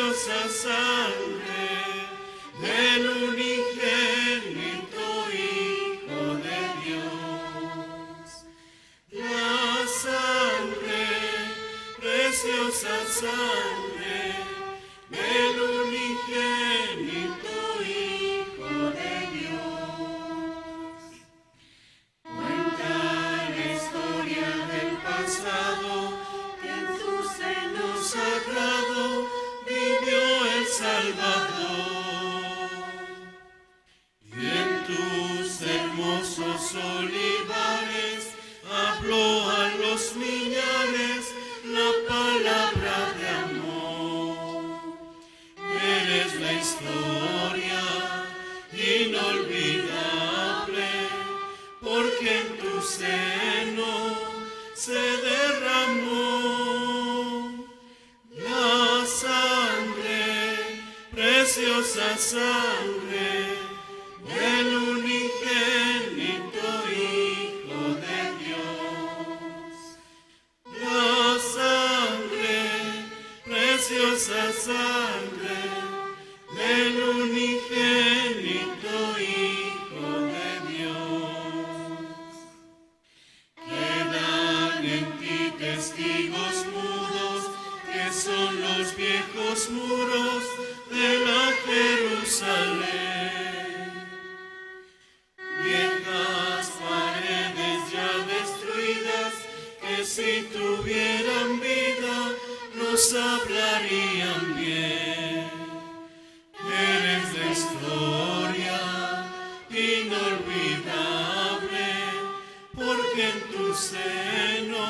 preciosa sangre del unigénito Hijo de Dios. La sangre, preciosa sangre del unigénito Hijo de Dios. Cuenta la historia del pasado, que en tu seno sagrado vivió el Salvador. Y en tus hermosos olivares habló a los millares la palabra de amor. Eres la historia inolvidable, porque en tu seno se derramó la sangre, preciosa sangre del unigénito Hijo de Dios. La sangre, preciosa sangre del unigénito Hijo de Dios. Quedan en ti testigos mudos, que son los viejos muros de la Jerusalén. Viejas paredes ya destruidas, que si tuvieran vida nos hablarían bien. Eres la historia inolvidable, porque en tu seno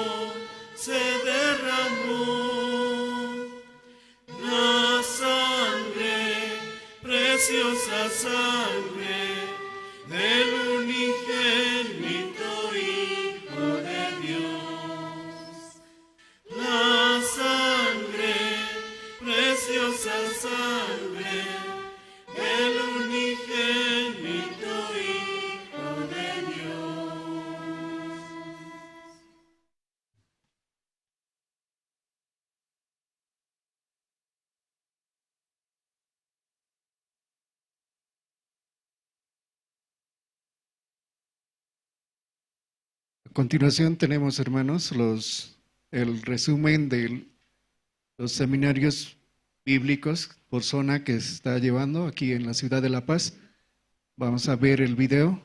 se derramó la sangre, preciosa sangre del unigénito Hijo de Dios. La sangre, preciosa sangre del unigénito Hijo de Dios. A continuación tenemos, hermanos, el resumen de los seminarios bíblicos por zona que se está llevando aquí en la ciudad de La Paz. Vamos a ver el video.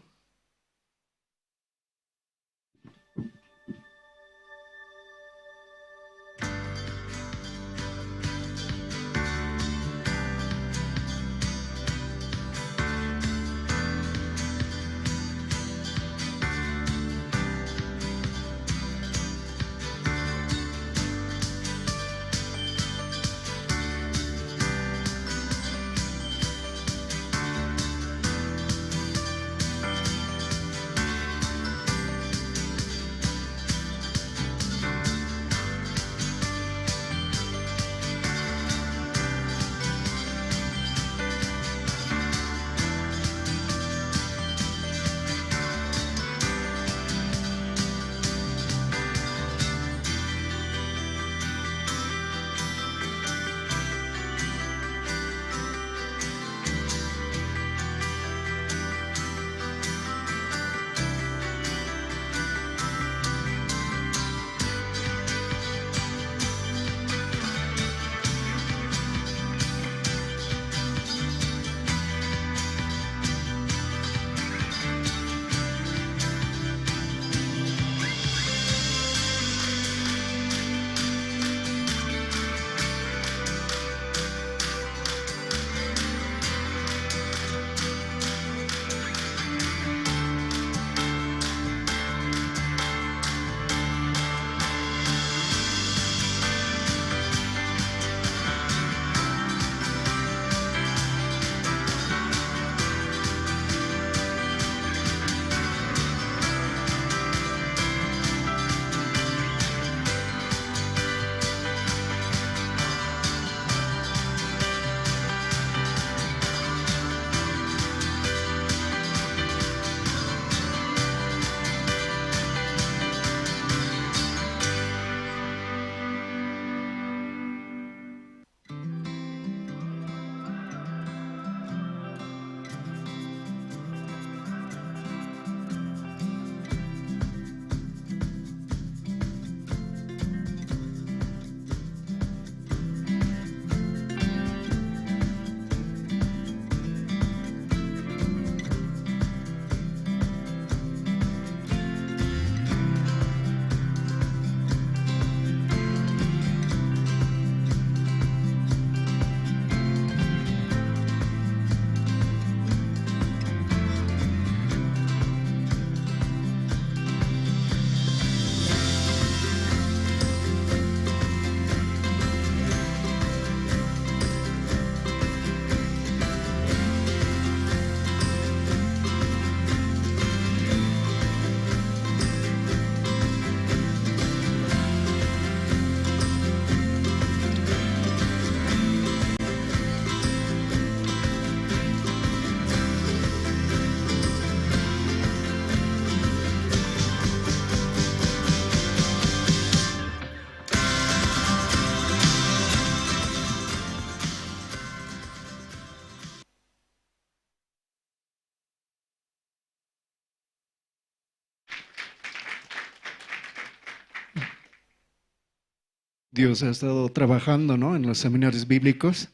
Dios ha estado trabajando, ¿no?, en los seminarios bíblicos,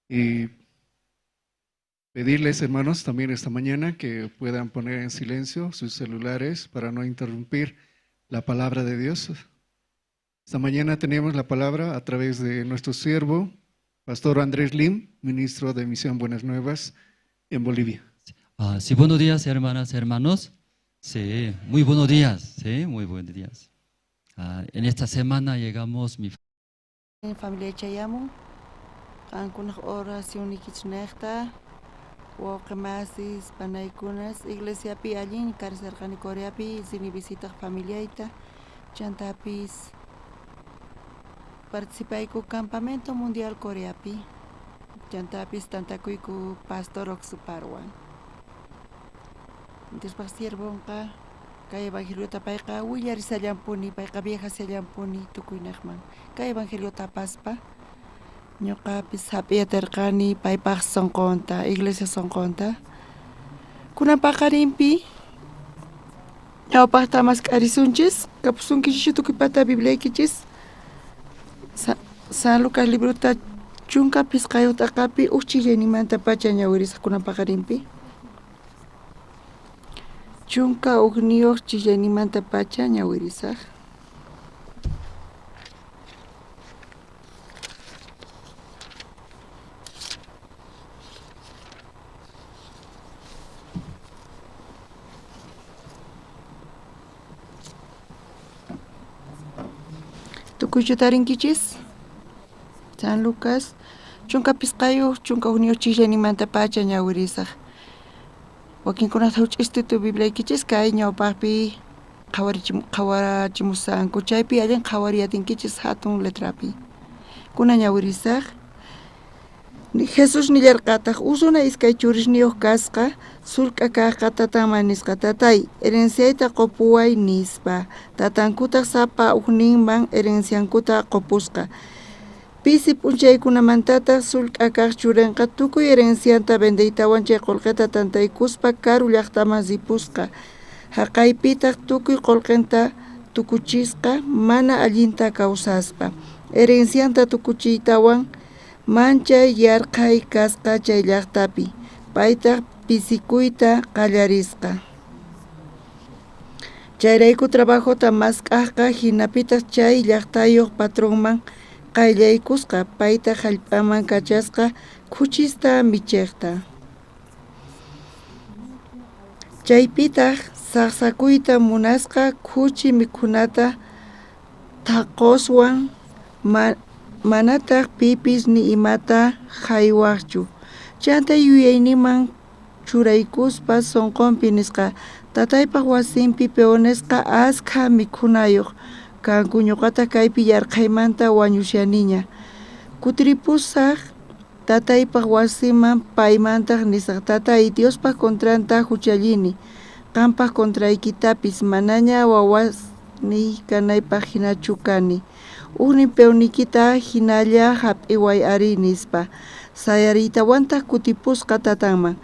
y pedirles, hermanos, también esta mañana que puedan poner en silencio sus celulares para no interrumpir la palabra de Dios. Esta mañana tenemos la palabra a través de nuestro siervo, Pastor Andrés Lim, ministro de Misión Buenas Nuevas en Bolivia. Sí, buenos días, hermanas, hermanos. Sí, muy buenos días. Sí, muy buenos días. En esta semana llegamos mi familia Chayamu, algunas oración y kichnechta, o kemasis, panaikunas, iglesia pi allí, carcercani Corea pi, zini visita familiaita, chantapis, participé con campamento mundial Corea pi, chantapis tantakuiku pastor oxuparwan. Después siervo ka kay evangelio tapayqa willar sallampuni payqa vieja sallampuni tukuynaqman kay evangelio tapaspa ñuqapis hap'iyatirqani paypaq sonqonta iglesia sonqonta kunan paqarinpi ñawpaqta mask'arisunchis kapusunkichis tukuypata bibliaykichis San Lucas libruta chunka pisqayutaqapi uchillanimanta pacha ñawirisaq kunan paqarinpi chunka ugniyuq chillanimanta pacha ñawirisaq. Tukuychutarinkichis San Lucas chunka pisqayuq chunka ugniyuq chillanimanta pacha ñawirisaq. Wakinkunata huch'istuyta bibliaykichis kay ñawpaqpi qhawarachimusanku chaypi allin qhawariyatinkichis hatun letrapi kunan ñawirisaq. Jesus nillarqataq usuna iskay churisniyuq kasqa sullk'a kaqqa tatanman nisqa tatay herenciayta qopuway nispa tatankutaq sapa hukninman herenciankuta qopusqa pisi p'unchaykunamantataq sullk'a kaq churinqa tukuy herencianta vendeytawan chay qullqita tantaykuspa karu llaqtaman sipusqa haqaypitaq tukuy qullqinta tukuchisqa mana allinta kawsaspa herencianta tukuchiytawan manchay yarqay kasqa chay llaqtapi paytaq pisikuyta qallarisqa chayrayku trabajota mask'aqqa hinapitaq chay llaqtayuq patronman qayllaykusqa paytaq hallp'aman kachasqa kuchista michiqta chaypitaq saqsakuyta munasqa kuchi mikhunata taqoswan manataq pipis ni imata haywaqchu chantay yuyayniman churaykuspa sonqonpi nisqa tataypaq wasinpi peonesqa askha mikhunayuq kanku ñuqata kaypi yarqaymanta wañushaniña kutiripusaq tataypaq wasiman paymantaq nisaq tatay Diospaq contranta huchallini qampaq contraykitapis manaña wawasni kanaypaq hinachu kani uni pewnikita hinalla hap'iway ari nispa sayariytawantaq kutipusqa tatanman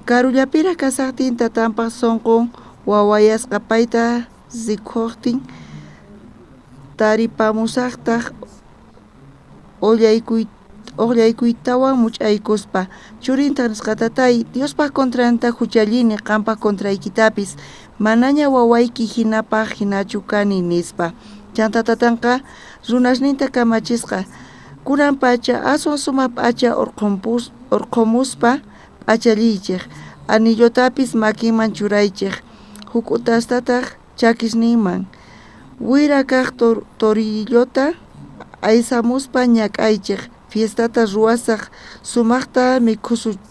karullapira kasaqtin tatanpaq sonqon wawayasqa payta zikhuqtin taripamusaqtaq ollaykuytawan much'aykuspa churintaq nisqa tatay Diospaq contranta huchallini qampaq contraykitapis manaña wawayki hinapaq hinachu kani nispa chanta tatanqa runasninta kamachisqa kunan pacha aswan sumaq p'acha urqumuspa p'achaliychik anillotapis makinman churaychik huk utastataq chakisninman wira kaq torillota aysamuspa ñak'aychik fiestata ruwasaq sumaqta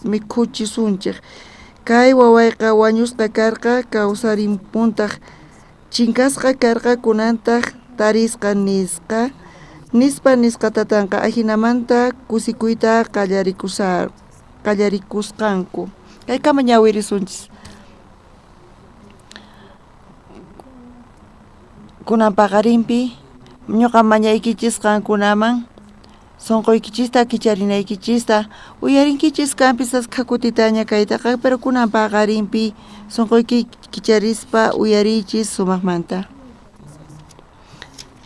mikhuchisunchik kay wawayqa wañusqa karqa kawsarimpuntaq chinkasqa karqa kunantaq tarisqa nisqa tatanqa ahinamanta kusikuyta qallarikusqanku kaykama ñawirisunchis kunan paqarinpi ñuqa mañaykichis qankunaman sonqoykichista kicharinaykichista uyarinkichis kanpis asqa kutitaña kaytaqa pero kunan paqarinpi sonqoyki kicharispa uyariychis sumaqmanta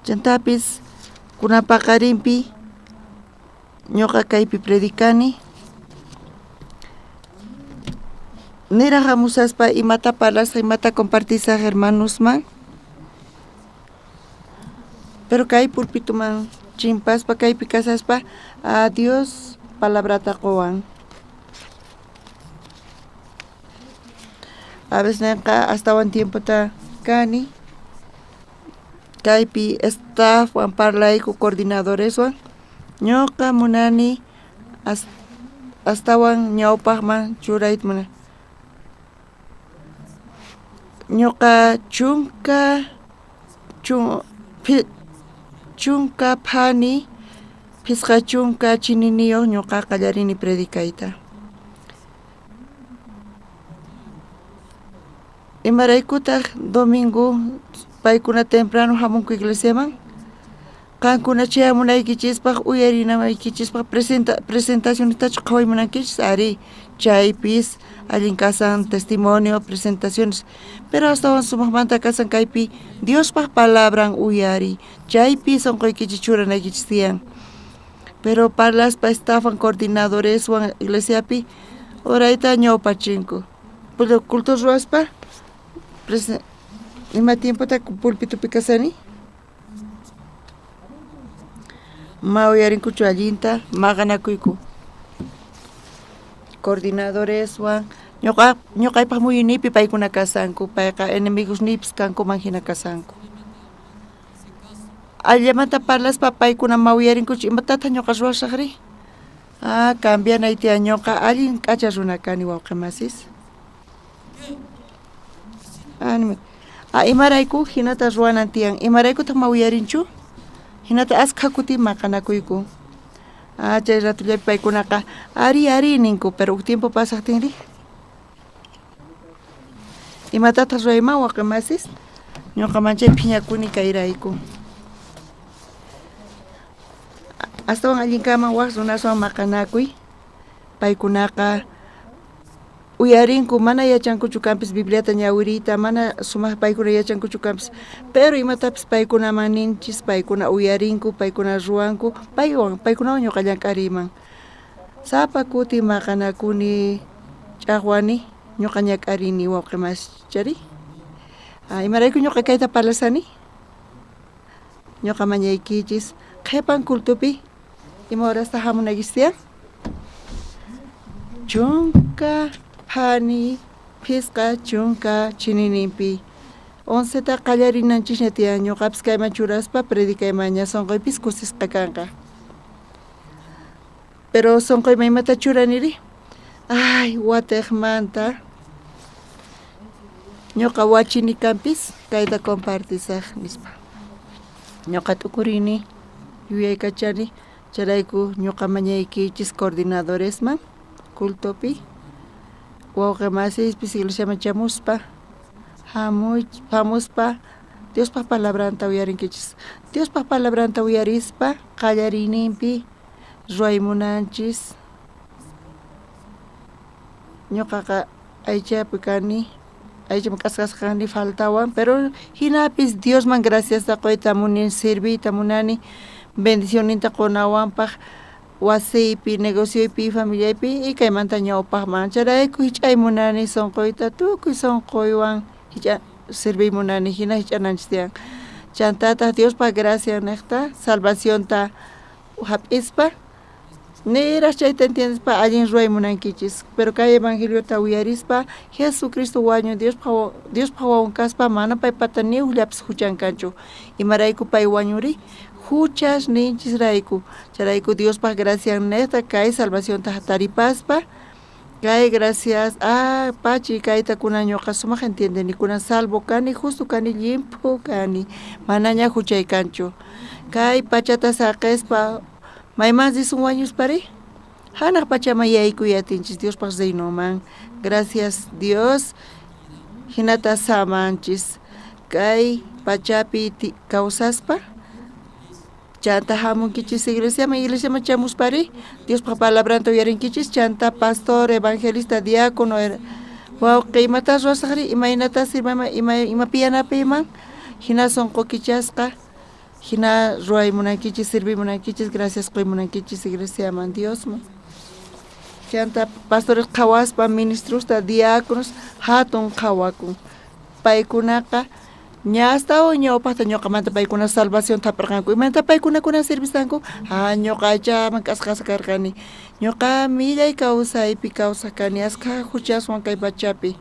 chantapis kunapaqarinpi ñuqa kaypi predicani nira hamusaspa imata parlasqa imata compartisaq hermanosman pero kay pulpituman chimpaspa kaypi kasaspa a Dios palabrata qowan a veces hasta un tiempo ta kani kaypi staff wan parlayku coordinadores wan ñuqa munani astawan ñawpaqman churayta ñuqa chunka phani pisqa chunka chininiyuq ñuqa qallarini predicayta imaraykutaq domingo paykuna temprano hamunku iglesiaman qankuna chayamunaykichispa uyarinamaykichispaq presentacionestachu qhawaymunankichispa ari chaypis allin kasan testimonio presentaciones pero astawan sumaqmanta kasan kaypi Diospaq palabran uyari chaypi sonqoykichis churanaykichis tiyan pero parlaspa estafan coordinadores wan iglesiapi orayta ñawpachinku culto ruaspa ima tiempota pulpitupi kasani ma uyarinkuchu allinta maqanakuyku coordinadores wan ñuqaypaq muyunipi paykuna kasanku payqa enemigos nipis kankuman hina kasanku allamanta parlaspa paykuna ma uyarinkuchu imatata ñuqa ruwashaqri cambianaytiya ñuqa allin k'acha runa kani wawqimasis imarayku hinata ruwanan tiyan imaraykutaq ma uyarinchu hinata askha kuti maqanakuyku chay ratullapi paykunaqa ari ninku pero tiempo pasaqtinri imatataq rurayman waqqimasis ñuqaman chay phiñakuni kayrayku astawan allinkaman waq runaswan maqanakuy paykunaqa uyarinku mana yachankuchu kanpis Bibliata ñawirita mana sumaq paykuna yachankuchu kanpis pero imatapis paykunaman ninchis paykuna uyarinku paykuna ruwanku paykunawan ñuqa llank'ariman sapa kuti maqanakuni ch'aqwani ñuqa ñak'arini wawqimas chari imarayku ñuqa kayta parlasani ñuqa mañaykichis qhipan cultupi ima horasta hamunaykichis tiyan chunka phani pisqa chunka chinininpi 11ta qallarinanchishña tiyan ñuqapis kayman churaspa predicaymaña sonqoypis kusisqa kanqa pero sonqoyman imata churaniri watiqmanta ñuqa wachini kanpis kayta compartisaq nispa ñuqa tukurini yuyaykachani charayku ñuqa mañaykichis coordinadoresman cultopi wawqimasispis iglesiaman chamuspa hamuspa Diospaq palabranta uyarinkichis Diospaq palabranta uyarispa qallarininpi ruwaymunanchis ñuqaqa aychapi kani aychaman kasqasqani faltawan pero hinapis Diosman graciasta qoyta munin servita munani bendicionninta qunawanpaq wasiypi, negocioypi, familiaypi y kaymanta ñawpaqman charayku hich'aymunani sonqoyta tukuy sonqoywan servimunani hina hich'ananchis tiyan chantataq Diospaq gracia niqta salvacionta hap'ispa niraq chayta entiendispa allin ruwaymunankichis pero kay evangeliota uyarispa Jesucristo wañu Diospaq wawan kaspa mana paypata ni ullapis huchankanchu imarayku pay wañuri huchas ninchis rayku charayku Diospaq gracias neta kay salvación taripaspa kay gracias pachi kayta kuna ñuqa sumaq entiendeni kuna salvo kani justo kani limpu kani manaña huchaykanchu kay pachata saqespa maymas disun wañuspari hanaq pachama yaykuyatinchis Diospaq zeynoman gracias Dios hinata samanchis kay pachapi kawsaspa chanta hamunkichis iglesiaman chamuspari Diospaq palabranta uyarinkichis chanta pastor evangelista diácono wawqi imatas ruwasaqri imaynatas ima piyanapiman hina sonqokichasqa hina ruay munankichis sirvi munankichis gracias qoy munankichis iglesia man Dios man chanta pastores qhawaspa ministros ta diáconos hatun qhawakun paykunaqa ñasta o ñawpaqta ñuqamanta paykuna salvación taparqanku imanta paykunakuna servisanku ñuqachaman k'asqasa karqani ñuqa millay kawsaypi kawsakani asqa huchaswan kay pachapi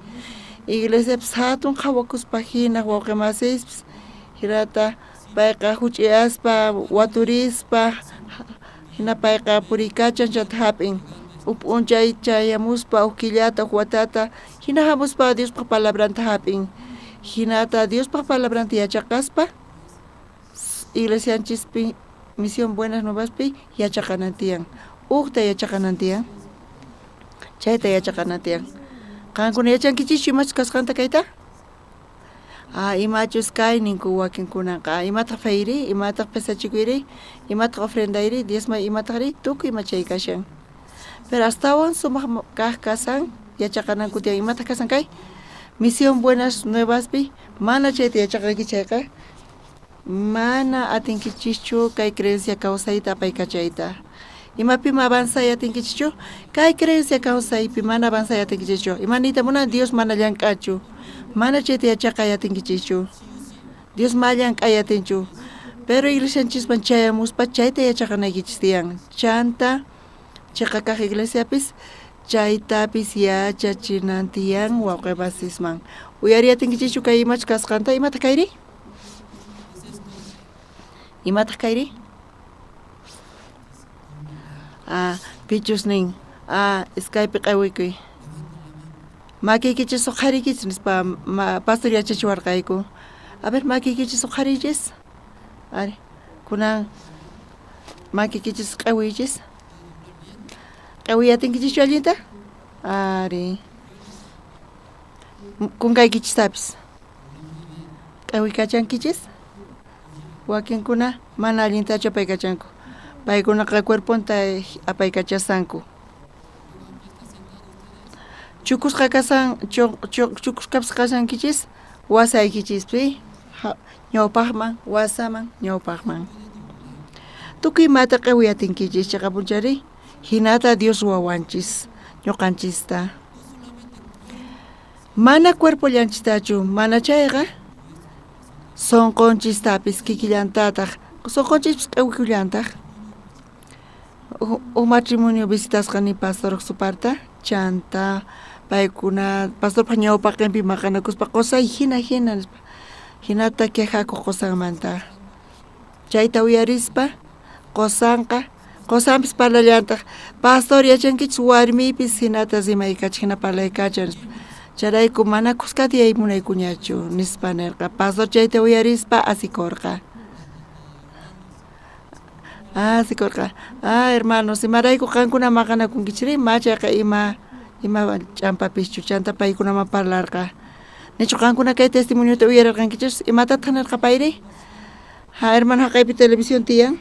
iglesiapis hatun qhawakuspa hina wawqimasiypis hirata payqa huch'iyaspa waturispa hina payqa purikachan chata hap'in up'unchay chayamuspa ukillata watata hina hamuspa Diospa palabranta hap'in hinata Diospa palabranta yachaqaspa iglesianchispi misión buenas nuevaspi yachaqanantiyan uqta yachaqanantiyan chayta yachaqanantiyan qankuna yachankichis imachu kasqanta kayta imachus kay ninku wakinkunaqa imataq fayri imataq pesachikuyri imataq ofrendayri diezma imataqri tukuy machay kashan pero astawan sumaq kaq kasan yachaqanankutiyan imataq kasan kay misión buenas nuevaspi mana chayta yachaqankichayqa mana atinkichischu kay creencia kawsayta apaykachayta imapima avanzay atinkichichu kay creencia kawsaypi mana avanzay atinkichichu imanita munan Dios mana llank'achu mana chayta yachaqay atinkichichu Dios ma llank'ay atinchu pero iglesianchisman chayamuspa chayta yachaqanaykichis tiyan chanta chayqa kaq iglesiapis chaytapis yachachinantiyan wawqipasisman uyari atinkichichu kay imachu kasqanta imata kayri imataq kayri pichusnin Skype q'awikuy makiykichis suqhariykis nispa pastor yachachiwarqayku a ver makiykichis suqharichis ari kunan makiykichis q'awiychis q'awiyatinkichis allinta ari kunkaykichistapis q'awikachankichis wakinkuna mana allintachu apaykachanku paykunaqa cuerponta apaykachasanku chukusqa kasan chukuskapis kasankichis wasaykichispi ñawpaqman wasaman ñawpaqman tukuymata q'awiyatinkichis chayqa punchari hinata Dios wawanchis ñuqanchista mana cuerpo llanchistachu mana chayqa sonqonchistapis kikillantataq sonqonchispis q'awikullantaq matrimonio visitasqani pastor suparta chanta paykuna pastor ñawpaqinpi maqanakuspa qusay hina hinata quejaku qusanmanta chayta uyarispa qusanpis parlallantaq pastor yachankichis warmipis hinata rimaykachik hina parlaykachan charayku mana kuskati yaymunaykuñachu nispa nirqa pastor chayta uyarispa asikorqa hermanos imarayku qankuna maqanakunkichiri machayqa ima ch'ampapischu chanta paykunaman parlarqa nichu qankuna kay testimoniota uyararqankichus imatataq nirqa payri hermano haqaypi televisión tiyan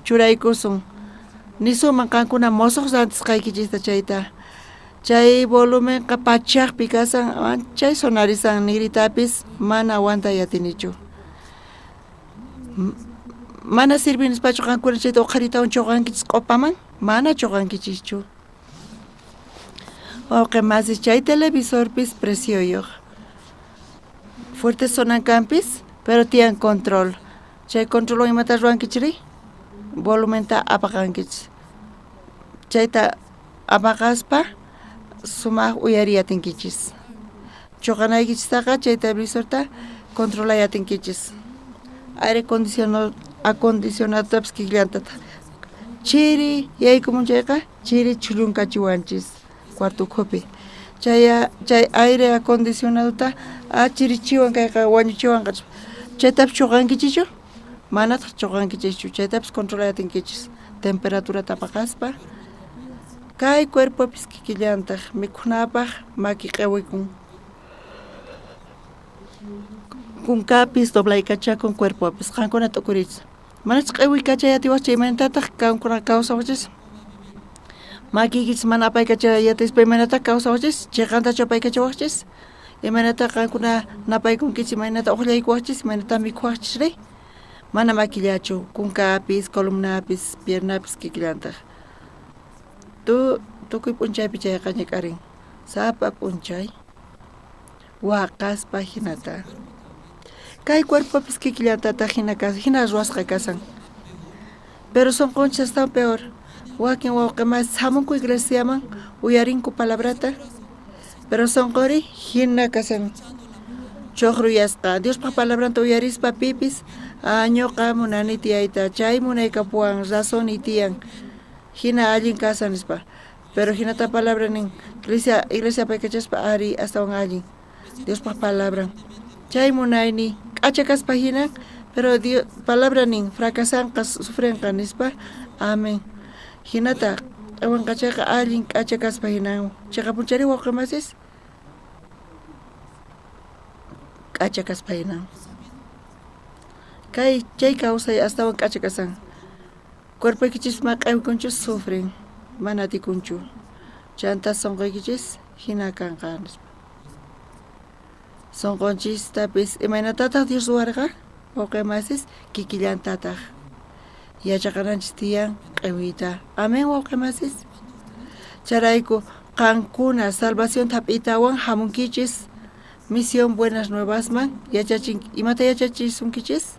churaykusun nisuman qankuna mosoq santisqaykichista chayta chay volumenqa pachaqpi kasan chay sonarisan nigritapis mana aguantay atinichu mana sirvinispachu qankuna chayta uqharitawan chuqankichis q'upaman mana chuqankichischu wawqimasis chay televisorpis precioyuq fuerte sonankanpis pero tiyan control chay controlwan imata ruwankichiri volumenta apaqankichis chayta apaqaspa sumaq uyariyatinkichis chuqanaykichistaqa chay televisorta controlayatinkichis aire acondicionadotapis kikllantata chiri yaykumunchayqa chiri chullunkachiwanchis cuarto ukhupi chay aire acondicionadota chirichiwan kayqa wañuchiwanqa chaytapis chuqankichichu manataq chuqankichichu chaytapis controlayatinkichis temperaturata apaqaspa kay cuerpopis kikillantaq mikhunapaq maki q'awikun kunkapis doblaykachakun cuerpopis qankuna t'ukurichis manachus q'awiykachayatiwachus chaymantataq qankuna kawsawachis makiykichis mana apaykachayatispa imanataq kawsawachis chayqantachu apaykachawachis imanataq qankuna napaykunkichis imanata uqllaykuwachis imanata mikhuwachis Mana maquillacho, kunkapis, columnapis, piernapis kikillantaj. Tukuy p'unchay pichay qañakarin. Sapa p'unchay. Waqaspa hinata. Kay cuerpopis kikillantata hina ruwasqa kasan. Pero son conchas tan peor. Wakin wawqimas hamunku iglesiaman uyarinku palabrata. Pero son qori hina kasan. Choqruyasqa Diospa palabranta uyarispa pipis ñuqa munani tiyayta chay munaykapuwan razón tiyan hina allin kasanispa. Pero hinata palabra nin iglesia paykachaspa ari astawan allin Diospa palabra. Chay munayni k'achakaspa hina pero Dios palabra nin fracasanqa sufrenqa nispa. Amén. Hinata awan k'achayqa allin k'achakaspa hina chayqa punchari wawqimasis k'achakaspa hina. Chay kawsay astawan k'achakasan. Cuerpaykichis maq'aykunchus sufren mana atikunchu. Chanta sonqaykichis hina kanqa nispa. Sonqonchistapis imaynatataq Dios ruwarqa wawqimasis kikillantataq yachaqananchis tiyan q'iwiyta. Amén wawqimasis. Charayku qankuna salvación thap'itawan hamunkichis misión buenas nuevasman imata yachachisunkichis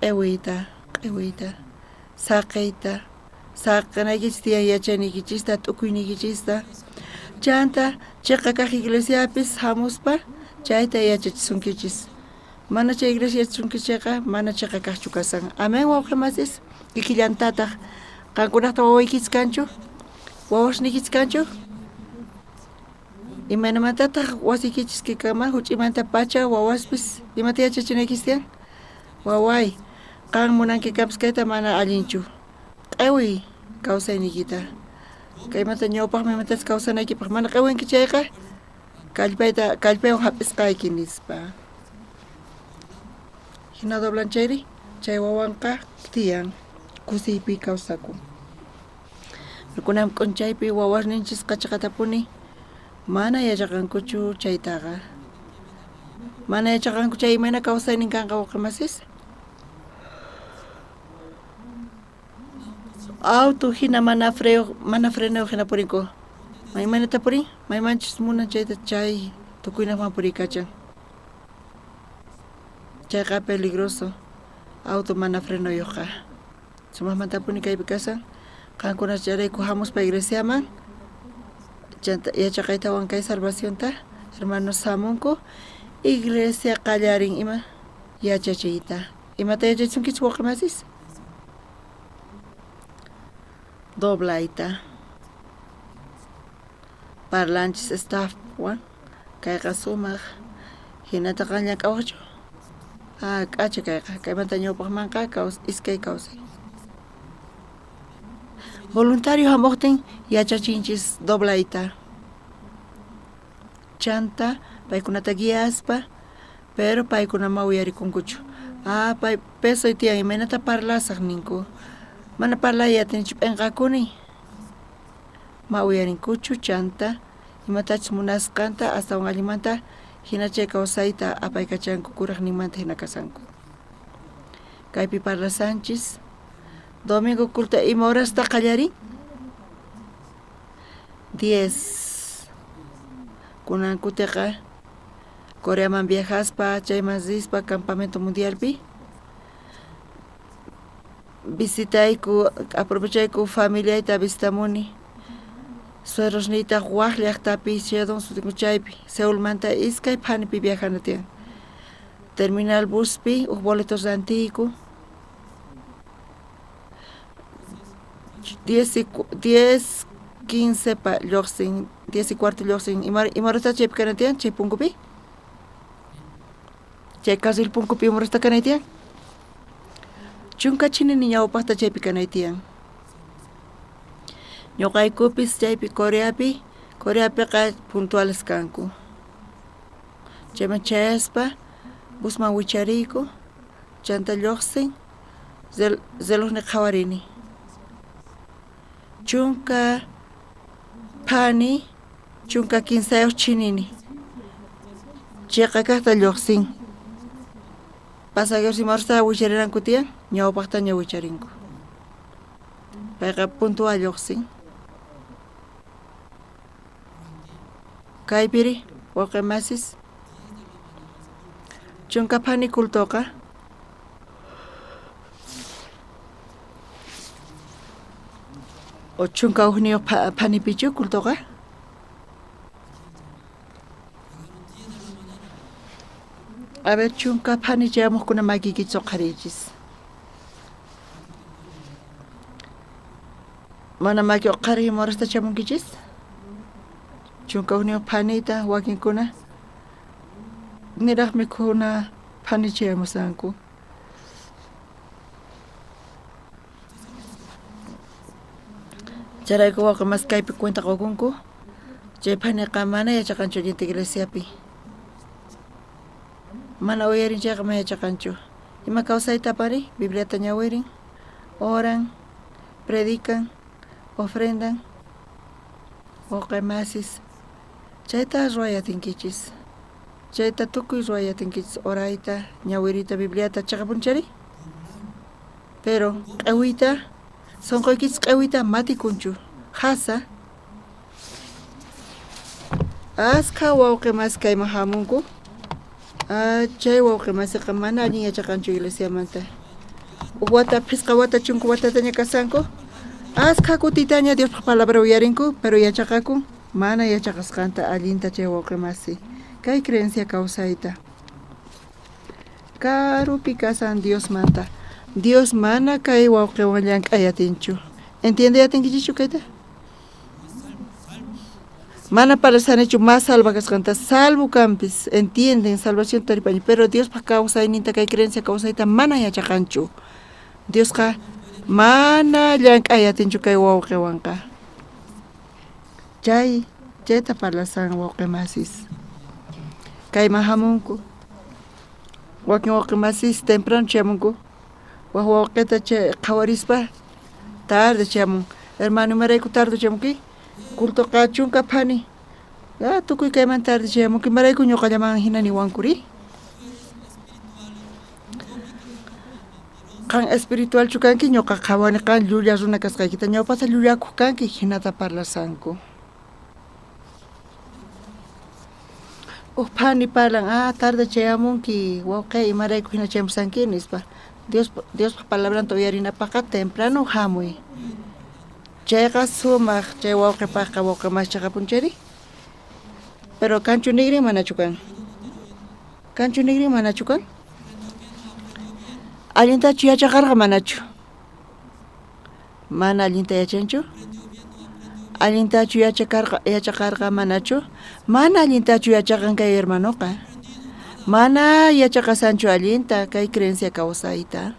q'iwiyta saqiyta saqanaykichis tiyan yachaynikichista t'ukuynikichista chanta chayqa kaq iglesiapis hamuspa chayta yachachisunkichis. Mana chay iglesia yachachisunkichayqa mana chayqa kaqchu kasan. Amén wawqimasis kikillantataq qankunaqta wawaykichis kanchu wawashnikichis kanchu imaynamantataq wasiykichis kaykanman huch'imanta pacha wawaspis imata yachachinaykis tiyan waway qan munanki kanpis kayta mana allinchu q'iwiy kawsaynikita kaymanta ñawpaqmi imatas kawsanaykipaq mana q'iwinki chayqa kallpaywan hap'isqayki nispa. Hina doblanchayri chay wawanqa tiyan kusiypi kawsakun. Kunan p'unchaypi wawasninchis qachaqatapuni mana yachaqankuchu chaytaqa. Mana yachaqanku chay imayna kawsaynin kanqa wawqimasis. Auto hina mana freno hina purinku. Maymanata purin, maymanchis munan chayta chay tukuynaqman purikachan. Chayqa peligroso. Auto mana frenoyuqqa. Sumaqmanta puni kaypi kasan. Qankunas charayku hamuspa iglesiaman. Yachaqaytawan kay salvacionta hermanos hamunku iglesia qallarin ima yachachiyta. Imata yachachisunkichis wawqimasis? Doblayta. Parlanchis staffwan kayqa sumaq hinata qaña k'awaqchu. K'acha kayqa kaymanta ñawpaqmanqa iskay kawsay. Voluntario hamuqtin yachachinchis doblayta. Chanta paykunata guiaspa pero paykunama uyarikunkuchu. Pay pesoy tiyan imaynata parlasaq ninku. Mana parlayatinchu p'inqakuni. Ma uyarinkuchu chanta imatachis munasqanta astawan allimanta hina chay kawsayta apaykachanku kuraqninmanta hina kasanku. Kaypi parlasanchis domingo culto ima horasta qallarin? 10. Kunan kutiqa Coreaman viajaspa chayman rispa campamento mundialpi visitayku aprovechayku familiayta visitamuni. Suerosnita waq llaqtapi Shandong sutikunchaypi Seulmanta iskay phanipi viajana tiyan. Terminal buspi boletos rantiyku 10:15 pa lluqsin 10:15 lluqsin imarasta chaypi kana tiyan chay punkupi chay kasil punkupi imarasta kana tiyan chunka chinini ñawpaqta chaypi kana tiyan. Ñuqaykupis chaypi Coreapiqa puntuales kanku. Chayman chayaspa busman wichariyku chanta lluqsin zelosni qhawarini. Chunka pani chunka 15 chinini. Chayqa kaqta lluqsin. pasajeros si marsta wichariran kutian ñawpaqta ñawicharinko payqa puntual lluqsin kaypiri waqemasis chunka phani kultoqa o chunka uhniyuq phani pichu kultoqa a ver chunka phani chayamuqkuna makiki tsoqarichis mana maki oqari morasta chamunkichis chunka uhniyuq phanita wakinkuna niraqmi kuna phani chayamusanku charayku waqemas kaypi cuenta qokunku chay phaniqa mana yachaqanchu allinta iglesiapi mana uyarinchayqa mana yachaqanchu ima kawsayta pari Bibliata ñawirin oran predican ofrendan waqemasis chayta ruwayatinkichis chayta tukuy ruwayatinkichis orayta ñawirita Bibliata chaqapunchari pero q'ewita sonqoykichis q'ewita matikunchu hasa askha wawqemas kayman hamunku chay wawqemasiqa mana allin yachaqanchu iglesiamanta wata phisqa wata chunku watataña kasanku askha kutitaña Diospa palabra uyarinku pero yachaqaku mana yachaqasqanta allinta chay wawqemasi kay creencia kawsayta karupi kasan Dios manta Dios mana kay wawqewan llank'ayatinchu entiende yatinkichichu kayta mana parasanichu mas salva kasqanta salvo campis entienden salvación taripaña pero Dios pa kawsayninta kay creencia kawsayta mana yachaqanchu Diosqa mana llank'ayatinchu kay wawqewanqa chayta parlasan wawqemasis kayman hamunku wakin wawqemasis temprano chayamunku wawqeta chay qhawarispa tarde chayamun hermano imarayku tarde chayamunki kultoqa chunka phani tukuy kayman tarde chayamunki imarayku ñuqallaman hina niwankuri qan espiritual chukanki ñuqa qhawani qan llulla runa kasqaykita ñawpasa llullakuq kanki hinata parlasanku phani parlan tarde chayamunki wawqay imarayku hina chayamusanki nispa Diospa palabranta uyarinapaqa temprano hamuy chayqa sumaq chay wawqipaqqa wawqimas chaqapunchari pero kanchu nigrin manachu kan kanchu nigrin manachu kan allintachu yachaqarqa manachu mana allinta yachanchu allintachu yachaqarqa manachu mana allintachu yachaqan kay hermanoqa mana yachaqasanchu allinta kay creencia kawsayta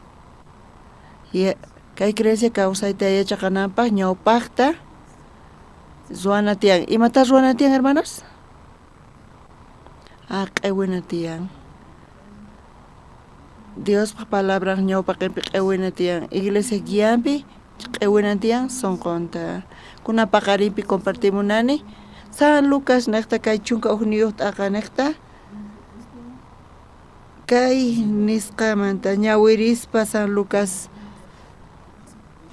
kay creencia kawsayta yachaqananpaq ñawpaqta ruwana tiyan imata ruwana tiyan hermanos q'ewina tiyan Diospa palabra ñawpaqinpi q'ewina tiyan iglesia guianpi q'ewina tiyan sonqonta kuna paqarinpi compartimunani San Lucas niqta kay chunka uhniyuq t'aqa niqta kay nisqamanta ñawirispa San Lucas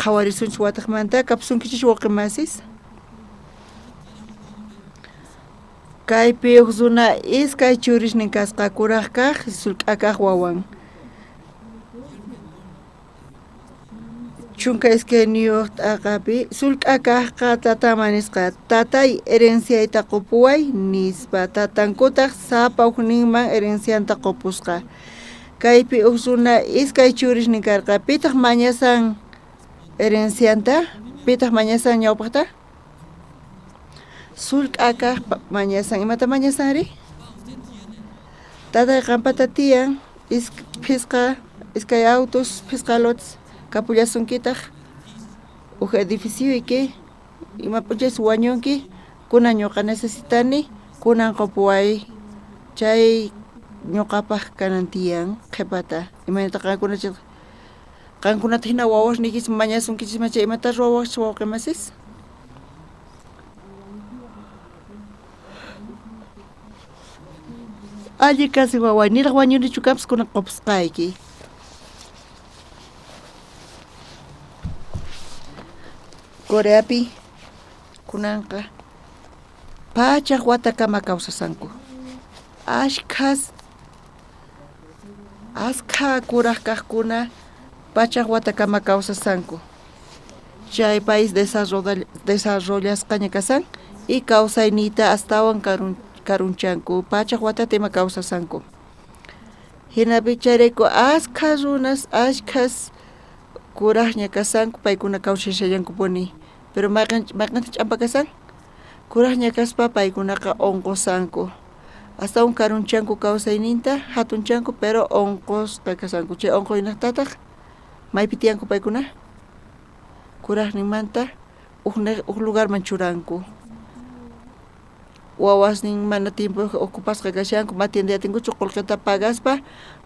qhawarisunchis wataqmanta kapsunkichis wawqemasis kaypi uq runa iskay churishnin kasqa kuraq kaq sullk'akaq wawan chunka isqueniyuq t'aqapi sullk'akaqqa tataman nisqa tatay herenciayta qupuway nispa tatankutaq sapa hukninman herencianta qupusqa kaypi uq runa iskay churishnin karqa pitaq mañasan herencianta pitaq mañasan ñawpaqta sullk'akaq mañasan imata mañasanri tatay qampata tiyan phisqa iskay autos phisqa lotes kapulasunkitaq uj edificio iki imapuchis wañunki kunan ñuqa necesitani kunan qupuway chay ñuqapaq kanan tiyan qhipata imanata qankunata hina wawasniykis mañasunkichisma chay imata ruwawaqchis wawqimasis alli kasi wawa niraq wañunichu kapis kuna qopusqayki. Koreapi kunanqa pachaq watakama kawsasanku. Askha kuraq kaqkuna pachaq watakama kawsasanku. Chay país desarrollasqaña kasan y kawsayniyta astawan karunchanku pachaq watata ima kawsasanku. Hinapi chayrayku askha runas ashkhas kuraqña kasanku paykuna kawsashallankupuni. Pero mayqanchik ch'ampa kasan? Kuraqña kaspa paykunaqa onqosanku. Astawan karunchanku kawsayninta hatunchanku pero onqosqa kasanku. Chay onqoynaqtataq maypi tiyanku paykuna? Kuraqninmanta uk lugarman churanku. Wawasnin mana tiempo ocupasqa kashanku ma atiendeyatinkuchu qullqita pagaspa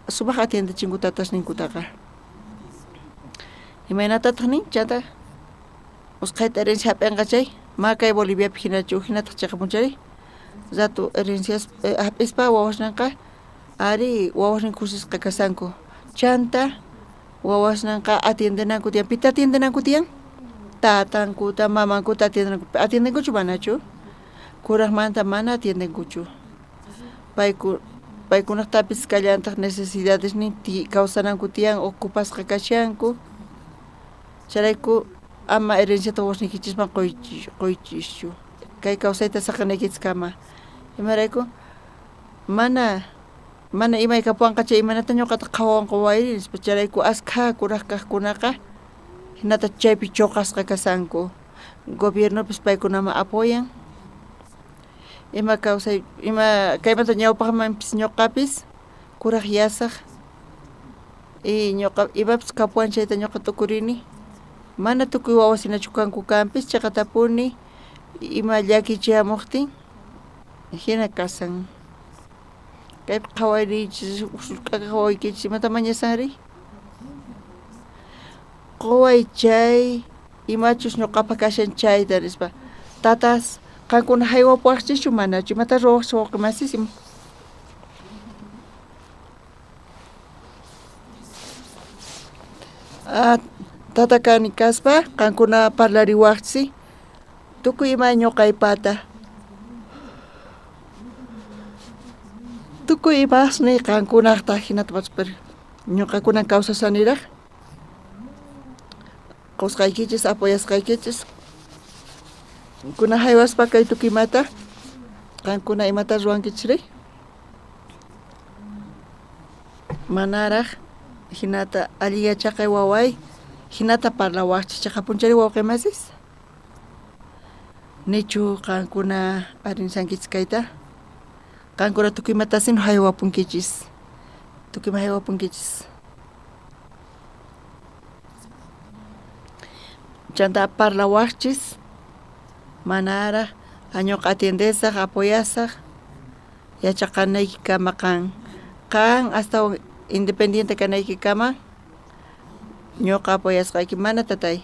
sumaq atiendechinku tatasninkutaqa. Imaynatataq nin chanta usqhayta herencia hap'inqa chay ma kay Boliviapi hinachu hinataq chayqa Zatu herencias hap'ispa wawasnanqa ari wawasnin kusisqa kasanku. Chanta wawasnanqa atiendenanku tiyan. Pita atiendenanku tiyan? Tatankuta, mamankuta atiendenkuchu manachu? Kuraqmanta mana atiendenkuchu. Paykunaqtapis kallantaq necesidades ninti kawsananku tiyan ocupasqa kashanku. Charayku ama herenciata wawasniykichisman qoychischu. Kay kawsayta saqanaykichkama. Imarayku mana imay kapuwanqa chay imanata ñuqata qhawawanqa wayriris charayku askha kuraq kaqkunaqa hinata chaypi chuqasqa kasanku. Gobiernopis paykunama apoyan. Ima kaymanta ñawpaqmanpis ñuqapis kuraq yasaq y imapis kapuwan chayta ñuqa tukurini. Mana tukuy wawasinachu kanku kanpis chayqa tapuni ima llakichamuqtin hina kasan. Kaypi qhawayriychis usulk'aqa wawaykichis imata mañasanri? Qoway chay imachus ñuqapa kashan chayta nispa. Tatas qankuna haywapuwaqchischu manachu imata ruwaqchis wawqimasis ima? Tata kani kaspa qankuna parlariwaqchis tukuy ima ñuqaypata. Tukuy imasni qankunaqta hinata ñuqakuna kawsasaniraq. Qusqaykichis apoyasqaykichis. Kuna haywaspa kay tukuymata qankuna imata ruwankichisri? Manaraq hinata alli yachaqay waway hinata parlawaqchis chayqa punchari wawqimasis? Nichu qankuna arinsankichis kayta? Qankuna tukuymatasin haywapunkichis. Tukuyma haywapunkichis. Chanta parlawaqchis manara ñuqa atiendesaq apoyasaq yachaqanaykikama kan hasta independiente kanaykikama ñuqa apoyasqayki mana tatay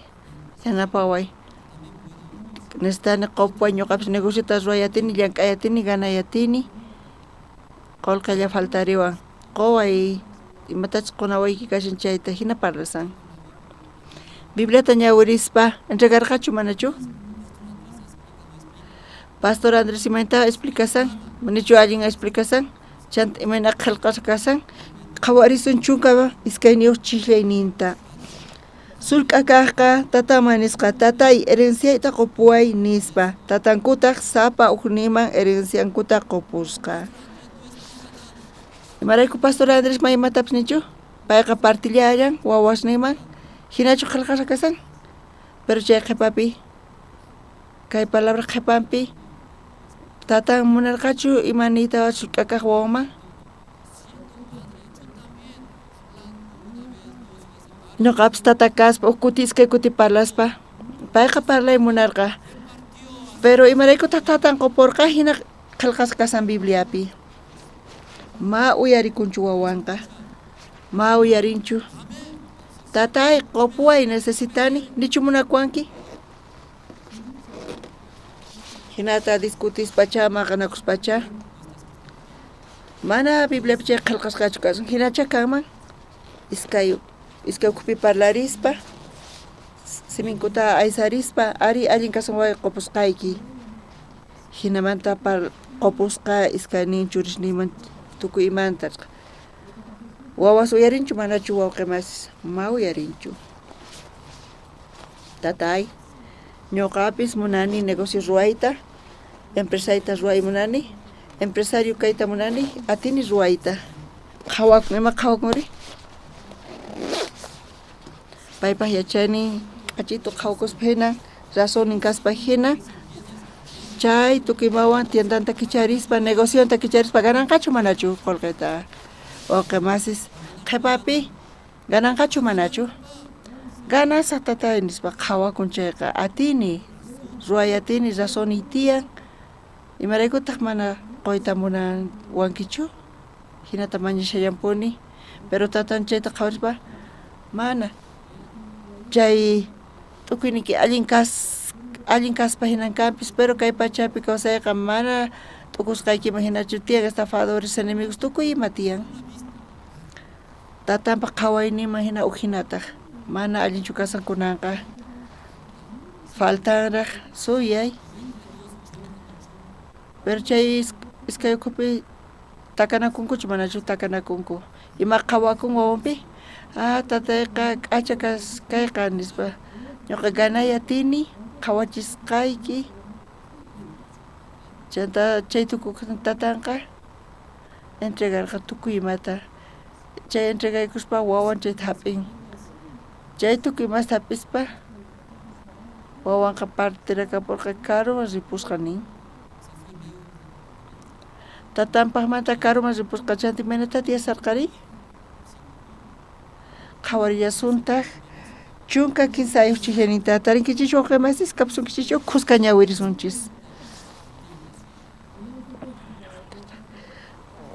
yanapaway necesitani qopway ñuqapis negociota ruwayatini llank'ayatini ganayatini qullqilla faltariwan qoway imatachus qunawayki kashan chayta hina parlasan. Bibliata ñawirispa entregarqachu manachu? Pastor Andrés imayta explicasan, manichu allin explicasan, chanta imayna qillqasqasan, qhawarisun chunka iskayniyuq chillayninta. Sulk'a kaqqa tataman nisqa tatay herenciayta qopuway nispa, tatankutaq sapa hukniman herenciankutaq qopusqa. Imarayku Pastor Andrés may imatapis nichu? Payqa partillallan wawasniman, hinachu qillqasqa kasan? Pero chay qhipapi, kay palabra qhipanpi, tatan munarqachu imaniyta sulk'akaq wawaman? Ñuqapis tata kaspa kuti iskay kuti parlaspa payqa parlay munarqa pero imaraykutaq tatan qopurqa hina qillqasqa kasan Bibliapi. Ma uyarikunchu wawanqa, ma uyarinchu. Tatay qopway necesitani nichu munakuanki? Hinata discutispacha maqanakuspacha Mana Biblia picha qillqasqachu kasun hinacha kanman iskay ukhupi parlarispa siminkuta aysarispa ari allin kasunway qopusqayki hinamanta qopusqa iskaynin churishninman tukuy imanta wawas uyarinchu manachu wawqimasis ma uyarinchu tatay ñuqapis munani negocio ruwayta empresayta ruway munani empresario kayta munani atini ruwayta qhawakun ima qhawakunri paypaq yachani q'achito qhawakuspa hina razonin kaspa hina chay tukimawan tiendanta kicharispa negocionta kicharispa gananqachu manachu qullqita wawqimasis qhipapi gananqachu manachu ganasaq tatay nispa qhawakun chayqa atini ruway atini razoni tiyan imaraykutaq mana qoyta munanwankichu hinata mañashallampuni pero tatan chayta qhawarispa mana chay tukuyniki allin kaspa hinankampis pero kay pachapi kawsayqa mana t'ukusqaykiman hinachu tiyan estafadores enemigos tukuy ima tiyan tatanpa qhawayninman hina ukhinataq mana allinchu kasankunanqa faltanraq suyay pero chay iskay ukhupi takanakunkuchu manachu takanakunku ima qhawakun wawanpi tatayqa k'acha kayqa nispa ñuqa ganay atini qhawachisqayki chanta chay tukuq tatanqa entregarqa tukuy imata chay entregaykuspa wawan chayta hap'in chay tukuy imasta hapispa wawanqa partiraqapurqa karuman ripusqa nin tatanpaqmanta karuman ripusqa chanti manata tiyasarqari qhawarillasuntaq chunka kinsa ayuq chiqninta tarinkichis wawqimasis kapsunkichis ukhusqa ñawirisunchis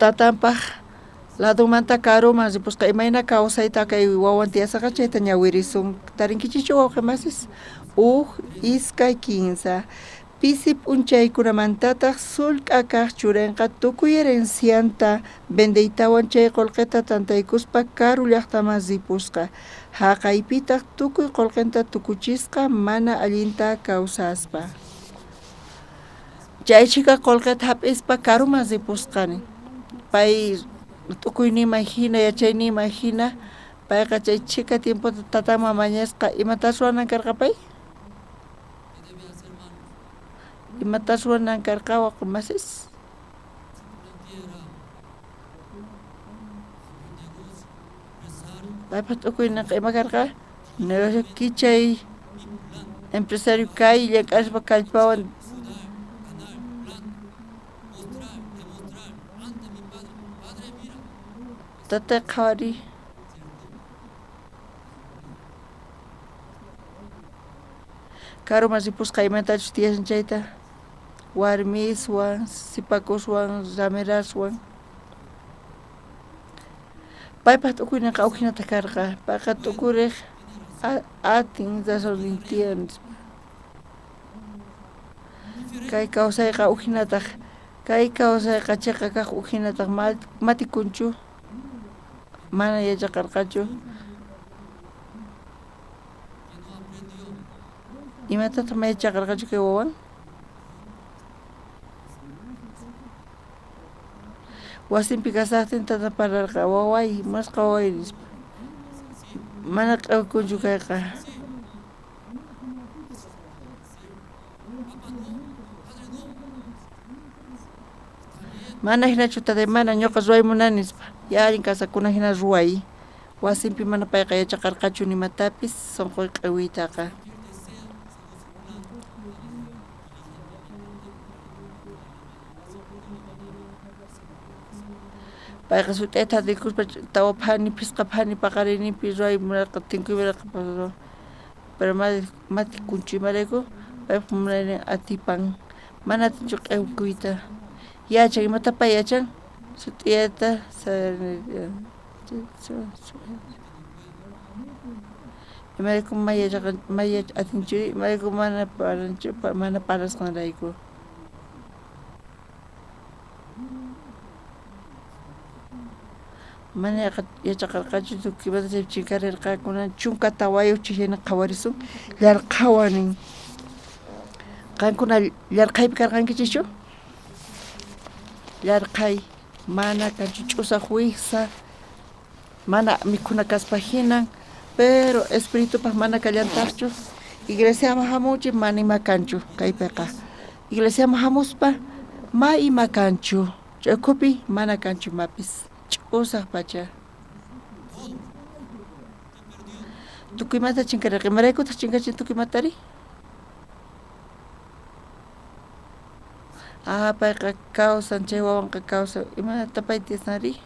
tatanpaq ladumanta karuman ripusqa imayna kawsayta kay wawan tiyasaqa chayta ñawirisun tarinkichis wawqimasis iskay kinsa pisi p'unchaykunamantataq sullk'a kaq churinqa tukuy herencianta vendeytawan chay qullqita tantaykuspa karu llaqtaman ripusqa haqaypitaq tukuy qullqinta tukuchisqa mana allinta kawsaspa chaychika qullqita hap'ispa karuman ripusqani pay tukuyninman hina yachayninman hina payqa chay chika tiemputa tataman mañasqa imatachu ruwanan karqa pay imatachu ruwanan karqa wawqimasis paypa tukuyninqa ima karqa negocio kichay empresario kay llamk'aspa kallpawan tatay qhawari karuman ripusqa imatachus tiyasin chayta warmiswan sipakuswan ramiraswan paypaq tukuyninqa ukhinata karqa payqa tukuriq atin razonin tiyan kay kawsayqa ukhinataq kay kawsayqa chiqa kaq ukhinataq matikunchu mana yachaqarqachu imatataq mayachaqarqachu kay wawan wasinpi kasaqtin tata pararqa waway masqa waway nispa mana q'awikunchu kayqa mana hinachu tatay mana ñuqa ruway munani nispa yallin kasakuna hina ruway wasinpi mana payqa yachaqarqachu nimatapis sunquy q'awiytaqa payqa sut'ayta rikuspa tawa phani phisqa phani paqarinipi ruway munarqa tinkuymirqa pero mati kunchu imarayku payqa munani atipan mana atinchu q'awikuyta yachan imatapa yachan sut'iyata imarayku maya atinchuri imarayku mana paranchu mana parasqanrayku Mana yachaqarqachu tukimanta chaypi chinkarirqakuna chunka tawayuchik hina qhawarisun llarqhawanin. Qankuna llarqhaypi karqankichischu? Llarqhay mana kanchu ch'usaq wiksa, mana mikhuna kaspa hinan, pero espiritupaq mana kallantaqchu. Iglesiaman hamunchik mana ima kanchu kaypiqa. Iglesiaman hamuspa ma ima kanchu. Ch'ukupi mana kanchu mapis. Ch'usaq pacha. Tukuymanta chinkarirqa, imaraykutaq chinkachin tukuymatari? Payqa kawsan, chay wawanqa kawsan, imanata paytisnari?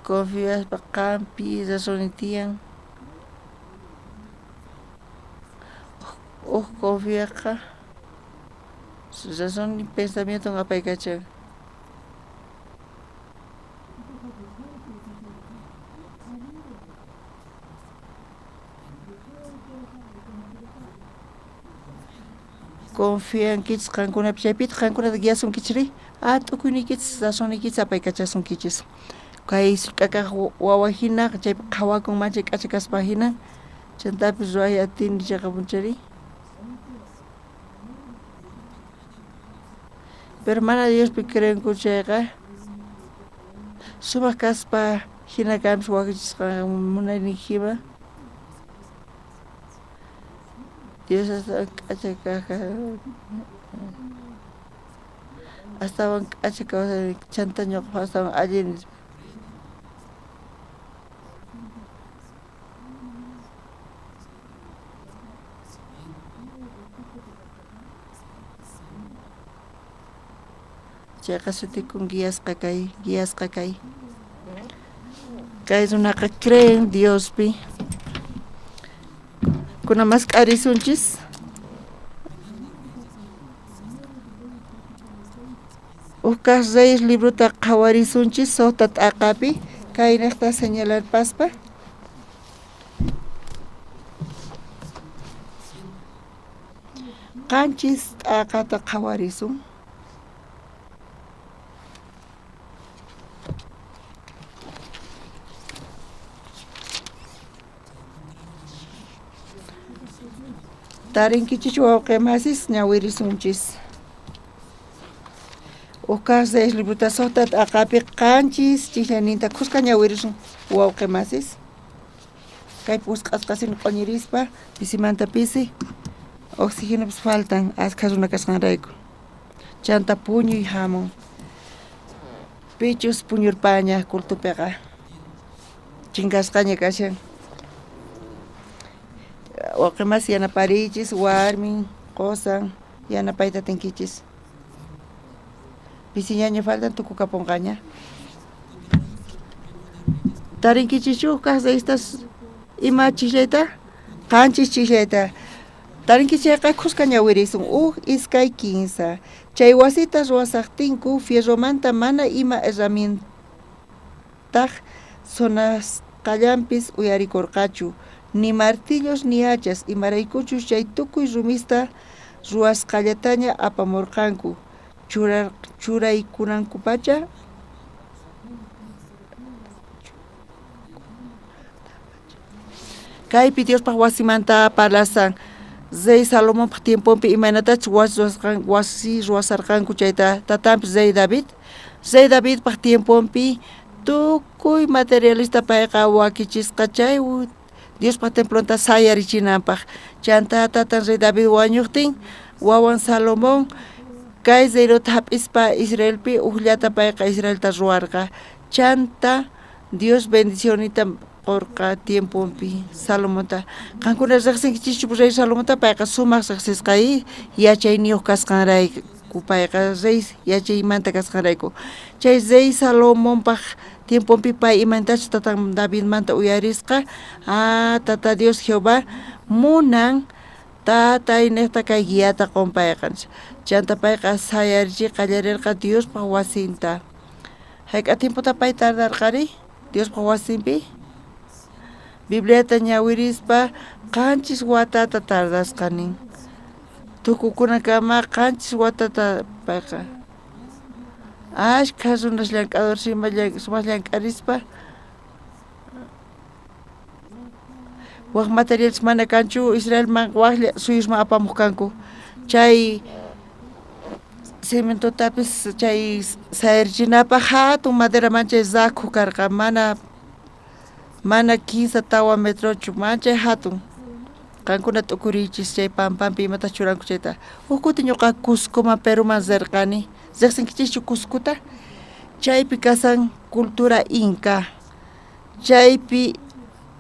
Confiaspa qampi, rasoni tiyan. Confiaqa, rasoni pensamiento apaykachan. Confiankichis qankunapi chaypita qankunata guiasunkichiri, t'ukuynikichis rasonnikichis apaykachasунkichis. Kay k'akaq wawa hina chaypi qhawakun manchay k'acha kaspa hina chantapis ruay atini chayqa punchari. Pero mana Diospi creenku chayqa sumaq kaspa hina kanpis waqachisqa munayninkima. Dios hasta k'acha kaqqa astawan k'acha kawsani chanta ñuqa astawan allin. Chayqa sutikun guiasqa kay. Kay runaqa creen Diospi. Kunamas k'arisunchis. Uqaq reyes libruta qhawarisunchis suqta t'aqapi kay niqta señalarpaspa. Qanchis t'aqata qhawarisun. Tarinkichis wawqimasis ñawirisunchis. Uqaq reyes libruta suqta t'aqapi qanchis chiqllaninta kusqa ñawirisun wawqimasis. Kaypi usq'asqasini q'uñirispa pisimanta pisi oxígenopis faltan asqa runa kasqanrayku. Chanta puñuy hamun. Pichus puñurpaña kultupiqa. Chinkasqaña kashan. Wawqimas yanaparichis, warmin, qosan, yanapayta tinkichis. Pisiñaña faltan tukukapunqaña. Tarinkichichu kaq estas ima chillayta, qanchis chillayta. Tarinkichayqa kusqa ñawirisun iskay 15. Chay wasita ruwasaqtinku fierromanta mana ima herramientaq sonasqallampis uyarikurqachu. Ni martillos ni hachas imaraykuchus chay tukuy rumista ruwasqallataña apamurqanku. Churaykunankupacha kaypi Diospaq wasimanta parlasan. Rey Salomonpaq tiempopi imanatachus wasi ruwasarqanku chayta tatanpis Rey David. Rey Davidpaq tiempopi tukuy materialista payqa wakichisqa chay Diospaq templonta sayarichinanpaq. Chanta tatan Rey David wañuqtin wawan Salomón kay zeyrota hap'ispa Israelpi uqllata payqa Israelta ruwarqa. Chanta Dios bendicionita qurqa tiempopi Salomonta. Qankuna riqsinkichikchu Rey Salomonta payqa sumaq riqsisqay yachayniyuq kasqanrayku payqa Rey yachaymanta kasqanrayku. Chay Rey Salomonpaq tiempopi pay imantachus tatan Davidmanta uyarisqa tata Dios Jehová munan tatay niqta kay guiata qompayqanchik. Chanta payqa sayarichik qallarirqa Diospaq wasinta. Hayk'a tiempota pay tardarqari Diospaq wasinpi. Bibliata ñawirispa qanchis watata tardasqanin. Tukukunakama qanchis watata payqa. ashka runas llank'ador sumas llank'arispa waq materiales mana kanchu Israelman waqlla suyusman apamuq kanku chay cementotapis chay sayarichinapaq hatun maderaman chay zaku karqa mana 15 tawa metrochu manchay hatun kankuna t'ukuriychis chay pampampi imata churanku chayta ukuti ñuqa Cuscoman Peruman zerqani riqsinkichischu Cuscuta chaypi kasan cultura inca chaypi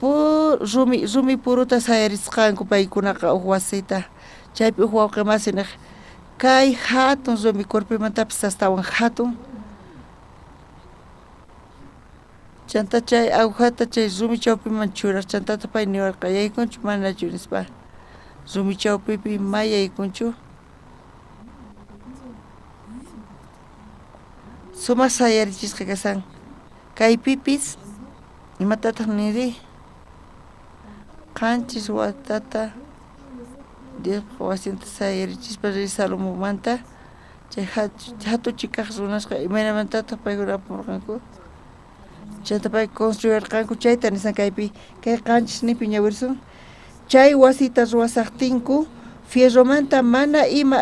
rumi puruta sayarisqanku paykunaqa huk wasita chaypi huk wawqimasiñaq kay hatun rumi kurpimantapis astawan hatun chanta chay agujata chay rumi chawpiman churar chantata pay niwarqa yaykunchu manachu nispa rumi chawpipi may yaykunchu sumaq sayarichisqa kasan kaypipis imatataq niri qanchis watata Dios wasinta sayarichispa risalumumanta chay hatuchikaq runasqa imaynamantataq paykuna apamurqanku chayta pay construirqanku chayta nisan kaypi kay qanchis nipi ñawirsun chay wasita ruwasaqtinku fierromanta mana ima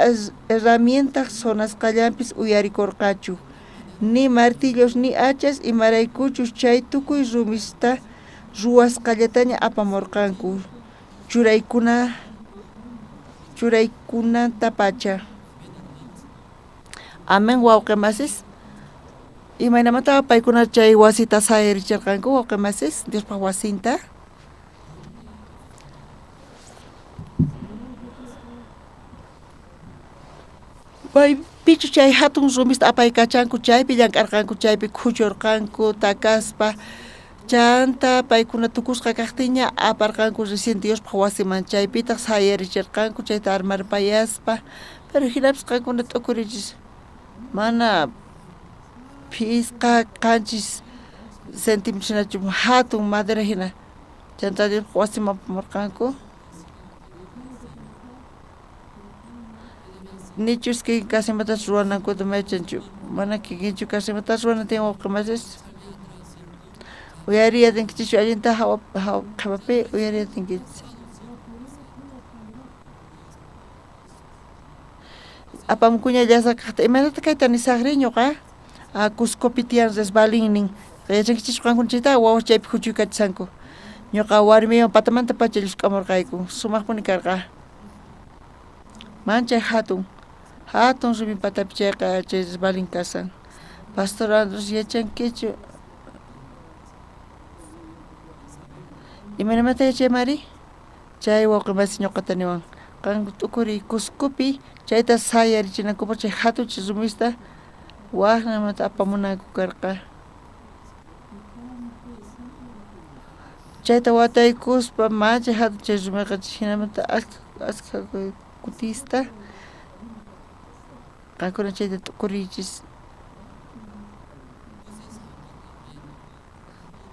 herramientas sonasqallampis uyarikurqachu ni martillos ni hachas imaraykuchus chay tukuy rumista ruwasqallataña apamurqanku churaykunanta pacha amen wawqimasis imaynamanta paykuna chay wasita sayaricharqanku wawqimasis Diospaq wasinta pay pichu chay hatun rumista apaykachanku chaypi llank'arqanku chaypi khuchurqanku takaspa chanta paykuna tukusqa kaqtiña aparqanku recién Diospaq wasiman chaypitaq sayaricharqanku chayta armarpayaspa pero hinapis qankuna t'ukurichis mana phisqa qanchis centímetros hinachu hatun madera hina chanta Diospaq wasiman apamurqanku nichus que kasimatas ruwanankuta maychanchu mana kikinchu kasimatas ruwanantin wawqimasis uyariyatinkichis allinta hawapi uyariyatinkichis apamukuña llasa kaqta imanata kayta nisaqri ñuqa Cuscopi tiyan resbalinnin yachankichis qankuna chayta wawas chaypi huchuykachisqanku ñuqa warmiwan patamanta pacha llusk'amurqayku sumaqpuni karqa manchay hatun rumi patapi chayqa chay resbalin kasan Pastor Andrés yachankichu imaynamanta yachaymari chay wawqimasi ñuqata niwan qanku t'ukuri Cuscopi chayta sayarichinankupa chay hatun rumista waqnamanta apamunanku karqa chayta wataykuspa manchay hatun chay rumiqa hinamanta ashka kutista qankuna chayta t'ukurichis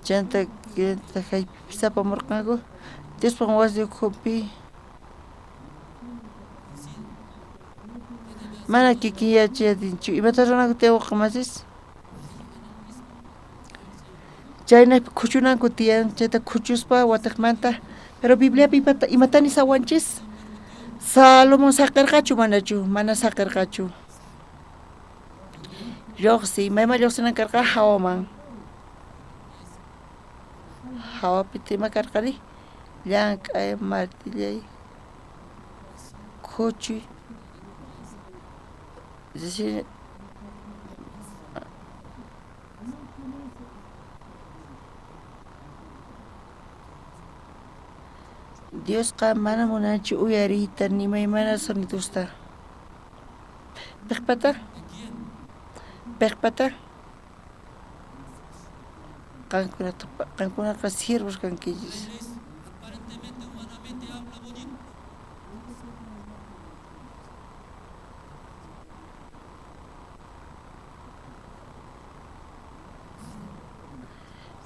chanta kaypipis apamurqanku Diospaq wasi ukhupi mana kikin yachayatinchu imata runanku tiyan wawqimasis chaynapi khuchunanku tiyan chayta khuchuspa wataqmanta pero Bibliapi imatani sawanchis Salomón saqirqachu manachu mana saqirqachu lluqsi mayma lluqsinan karqa hawaman hawapita ima karqari llank'ay martillay khuchuy decir Diosqa mana munanchu uyariyta nimaymana sonitusta piqpata qankunaqa siervos kankichis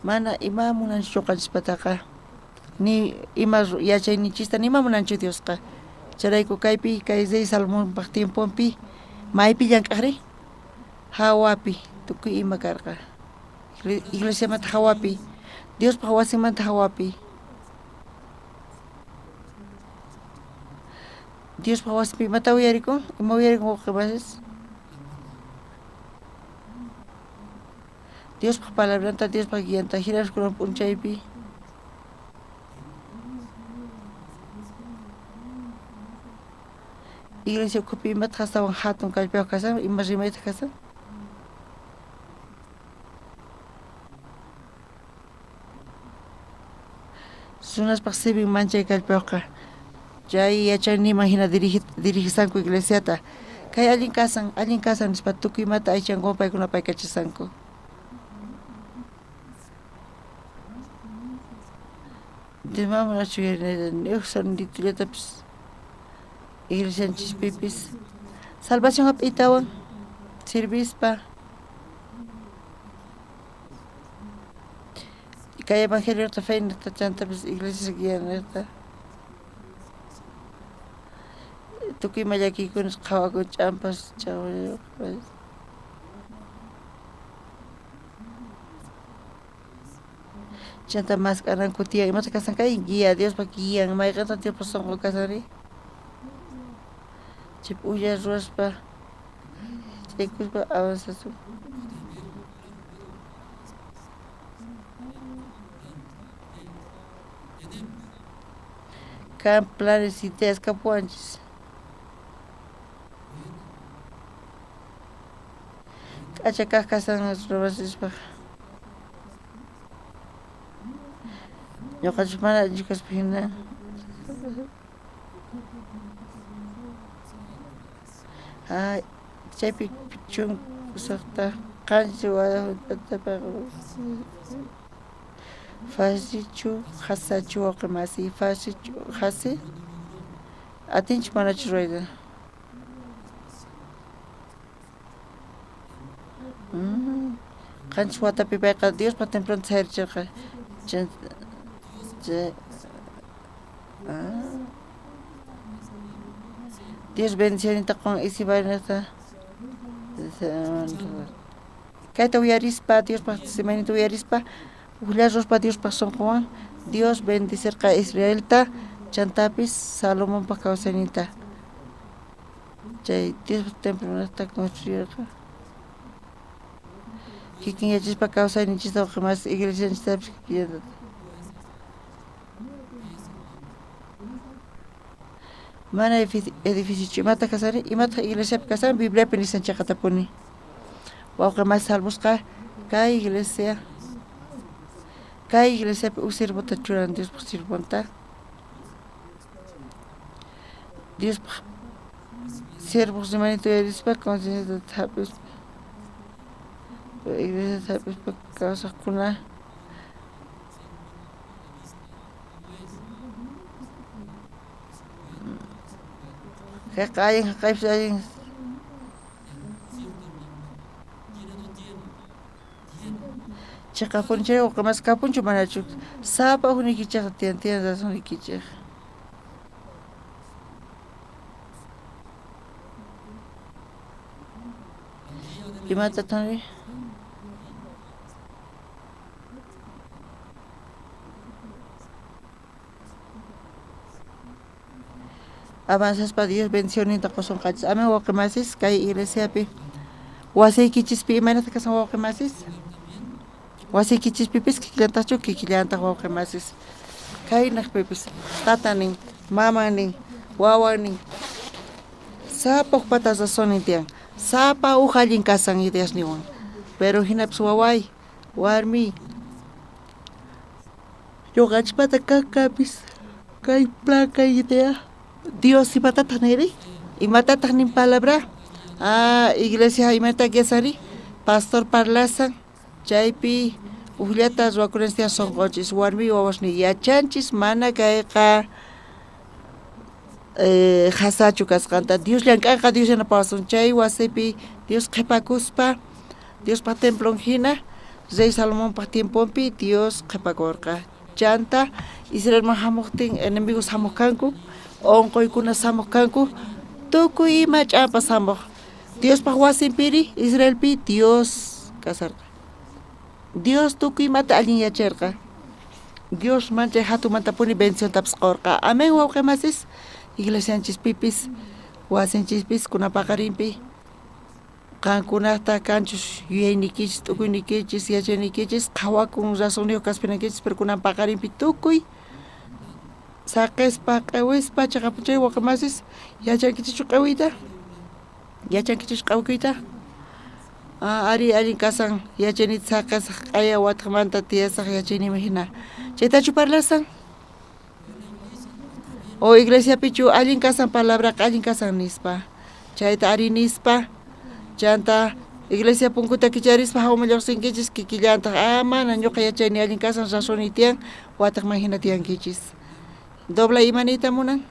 mana ima munanchu qanchispataqa ni ima yachaynichista nima munanchu Diosqa charayku kaypi kay Rey Salomonpaq tiempopi maypi llank'aqri hawapi tukuy ima karqa iglesia manta hawapi Dios pa wasimanta hawapi Dios pa wasipi mata uyarikun ima uyarikun uqimasis Dios pa palabranta Dios pa guianta hirar kunan punchaypi iglesia kupi mata hastawan hatun kallpiyuq kasan ima rimayta kasan sunaspa sibin manchay kallpiyuqqa chay yachayniman hina dirigisanku iglesiata kay allin kasan nispa tukuymata aychankuwan paykuna paykachisanku Dimamrachu niuq sanitullatapis iglesianchispipis salvación hap'iytawan sirvispa kay evangeliota faynata chantapis iglesia guianata tukuyma llakiykunas qhawakun ch'ampas chawayuqpas chanta mas kanan kutiyan imata kasan kay guía Diospa guían mayqanta Diospa sonqo kasari chip uyar ruwaspa chaykuspa avanzasun kan planes ideas kapuanchis k'achakaq kasan ruwasispa ñuqanchis mana allinkaspa hina chaypi chun kusaqta qanchis wadahuntataqa fasichu hasachu waqimasi fasichu hasi atinchis manachu rurayta qanchis watapi payqa Diospa templonta sayaricharqa Dios bendicionita con isibarinata kayta uyarispa Diospa semanita uyarispa uqllaruspa Diospa sonqowan Dios bendicirqa Israelta chantapis Salomonpa kawsaynita chay Dios templonata construyirqa kikin yachispa kawsayninchista uqimas iglesianchistapis kikillantata mana edificio imata kasari imata iglesiapi kasan Bibliapi nisanchaqqa tapuni wawqimas salvusqa kay iglesiapi sirvota churan Diospa sirvonta Diospa sirvuq rimanita uyarispa concienciata hap'ispa iglesiata hap'ispa kawsaqkuna Haqayin chaqapuncha uqimas kapunchu manachu sapa hunikichaq tiyan hunikichaq imata tani avanzaspa Dios bendicionita qusonqachis amén wawqimasis kay iglesiapi wasiykichispi imanata kasan wawqimasis wasiykichispipis kikillantachu kikillantaq wawqimasis kaynaqpipis tatanin mamanin wawanin sapa uqpata razonin tiyan sapa allin kasan ideasniwan pero hinapis waway warmi ñuqanchipata kankapis kay plan kay idea Dios imatataq niri imatataq nin palabra iglesia imata guiasari pastor parlasan chaypi uqllata ruwakunanchis sonqonchis warmi wawasni yachanchis mana kayqa hasachu kasqanta Dios llank'anqa Dios yanapawasun chay wasipi Dios qhipakuspa Diospa templon hina Rey Salomonpa tiempopi Dios qhipakurqa chanta Israelman hamuqtin enemigos hamuq kanku onqoykuna samuq kanku tukuy ima ch'apas hamuq Dios pahuasimpiri Israelpi Dios kasarqa. Dios tukuy mata allin yacharqa. Dios mancha hatumanta puni bendición tapas qorqa. Amén wawqimasis. Iglesianchispipis wasinchispis kunapaqarinpi qankunata kanchus yuyaynikichis tukuynikichis yachaynikichis qhawakun rasonniyo kaspinankichis pero kunapaqarinpi tukuy saqespa q'ewispa chaqapuchay wawqimasis yachankichichu q'ewiyta yachankichichu q'ewikuyta ari allin kasan yachaynita saqesaq q'aya wataqmanta tiyasaq yachaynima hina chaytachu parlasan o iglesia pichu allin kasan palabra allin kasan nispa chayta ari nispa chanta iglesia punkuta kicharispa hawmallaqsinkichis kikillantaq mana ñuqa yachayni allin kasan rasoni tiyan wataqman hina tiyankichis dobla imanita munan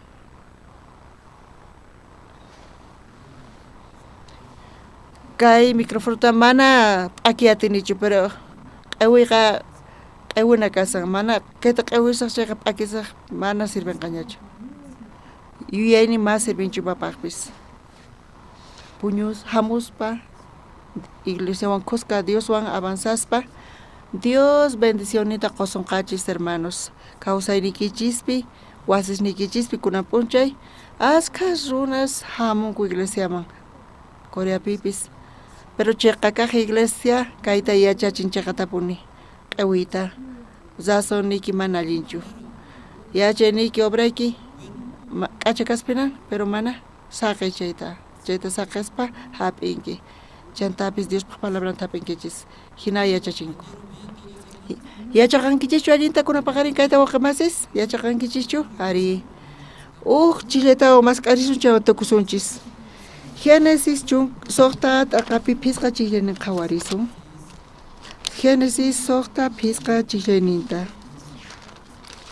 kay microfonota mana p'aki atinichu pero q'ewiqa q'ewina kasan mana kayta q'ewisaq chayqa p'akisaq mana sirvenqañachu yuyayni mas sirvinchupapaqpis puñus hamuspa iglesiawan kusqa Dioswan avanzaspa Dios bendicionita qosunqachis hermanos kawsaynikichispi wasisnikichispi kunan p'unchay askhas runas hamunku iglesiaman Coreapipis pero chayqa kaq iglesia kayta yachachin chaqatapuni q'ewiyta zasonniki mana allinchu yachayniki obrayki k'acha kaspinan pero mana saqay chayta saqespa hap'inki chantapis Diospaq palabranta hap'inkichis hina yachachinku yachaqankichischu allinta kunapaqarin kayta wawqimasis yachaqankichischu ari chilletawan masq'arisun chaywan tukusunchis Génesis soqta t'aqapi phisqa chiklaynin qhawarisun Génesis soqta phisqa chiklayninta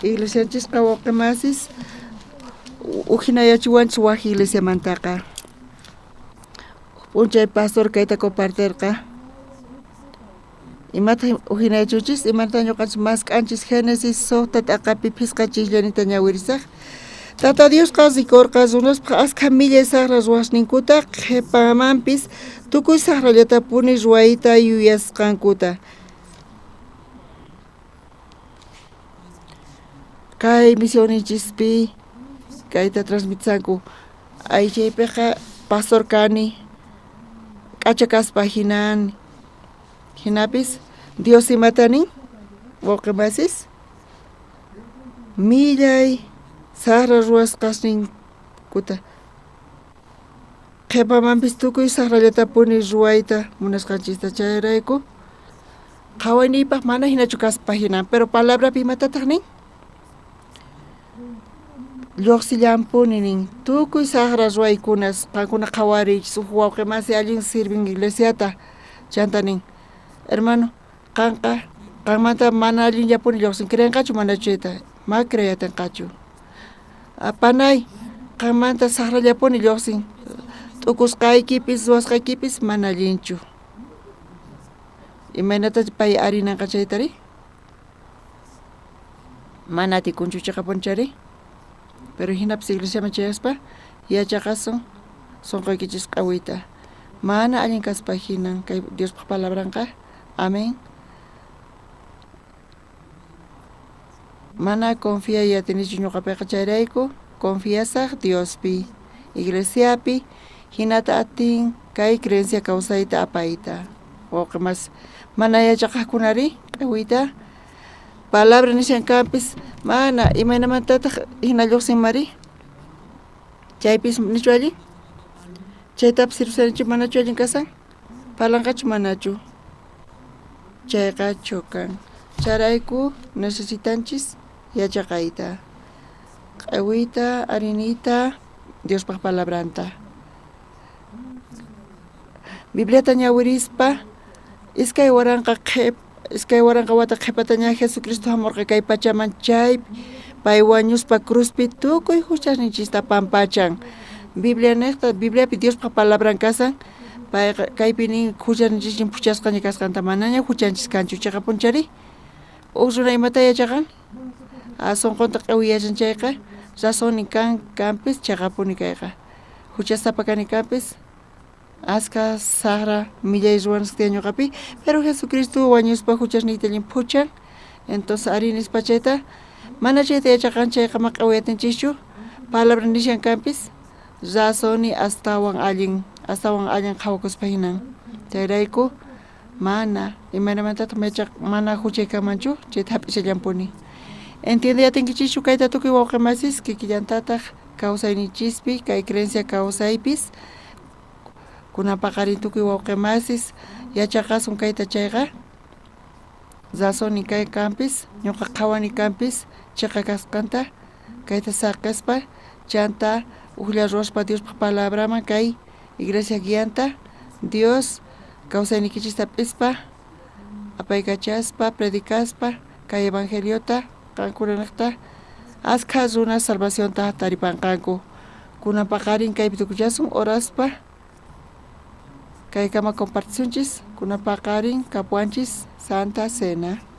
iglesianchisqa wawqimasis uhinayachiwanchis waq iglesiamantaqa p'unchay pastor kayta compartirqa imata uhinayachuchis imata ñuqanchis masq'anchis Génesis soqta t'aqapi phisqa chiklayninta ñawirisaq Tata Dios qasikurqa runaspaq askha millay saqra ruwasninkuta qhipamanpis tukuy saqrallatapuni ruwayta yuyasqankuta kay misionichispi kayta transmitisanku aychaypiqa pastor kani k'acha kaspa hinapis Dios imatanin wawqimasis millay saqra ruwasqasninkuta qhipamanpis tukuy saqrallatapuni ruwayta munasqanchista chayrayku qhawayniypaq mana hinachu kaspa hinan pero palabrapi imatataq nin lluqsillampuni nin tukuy saqra ruwaykunas qankuna qhawariychis uq wawqimasi allin sirvin iglesiata chanta nin hermano qanmanta mana allinllapuni lluqsin creyanqachu mana chayta ma creyatinqachu Panay, qanmanta saqrallapuni lluqsin t'ukusqaykipis ruwasqaykipis mana allinchu imaynata pay arinanqa chaytari mana atikunchu chaqapunchari pero hinapis iglesiaman chayaspa yachaqasun sunquykichis q'ewiyta mana allin kaspa hinan kay Diospaq palabranqa amén mana confía yatinichu ñuqapiqa chayrayku confiasaq Diospi iglesiapi hinata atin kay creencia kawsayta apayta wawqimas mana yachaqaqkunari q'ewiyta palabra nishankampis mana imaynamantataq hina lluqsinmari chaypis nichu allin chaytapas sirusanichu manachu allin kasan palanqachu manachu chayqa chukan charayku necesitanchis yachaqayta q'ewiyta ariniyta Diospaq palabranta Bibliata ñawirispa iskay waranqa wata qhipataña Jesucristo hamurqa kay pachaman chaypi pay wañuspa cruzpi tukuy huchasninchista pampachan Bibliapi Diospaq palabran kasan pay kaypi nin huchasninchistin puchasqaña kasqanta manaña huchanchis kanchu chayqa punchari uq runa imata yachaqan sunqunta q'ewiyachan chayqa rasonin kanpis chaqapuni kayqa huchasapa kani kanpis Aska Sahara millay ruanas ñuqapi, pero Jesucristo wañuspa huchasniyta puchan. Entonces arinis pachayta mana chayta yachaqanchayqa maq'awiyatinchikchu palabra nishankampis razoni astawan allin qhawakuspa hinan. Chayrayku mana imanamantata mana huchaykamanchu chayta hap'ishallampuni. Entiendeyatinkichikchu kayta tukuy wawqimasis kikillantataq kawsaynichispi kay creencia kawsaypis kunapaqarin tukuy wawqimasis yachaqasun kayta chayqa razoni kay kampis ñuqa qhawani kampis chayqa kasqanta kayta saqaspa chanta uqlla ruwaspa Diospaq palabraman kay iglesia guianta Dios kawsaynikichista p'ispa apaykachaspa predicaspa kay evangeliota qankunanaqta askha runa salvacionta taripanqanku kunapaqarin kaypi tukullasun oraspa kay kama compartisunchis kunapaqarin kapuanchis Santa Cena.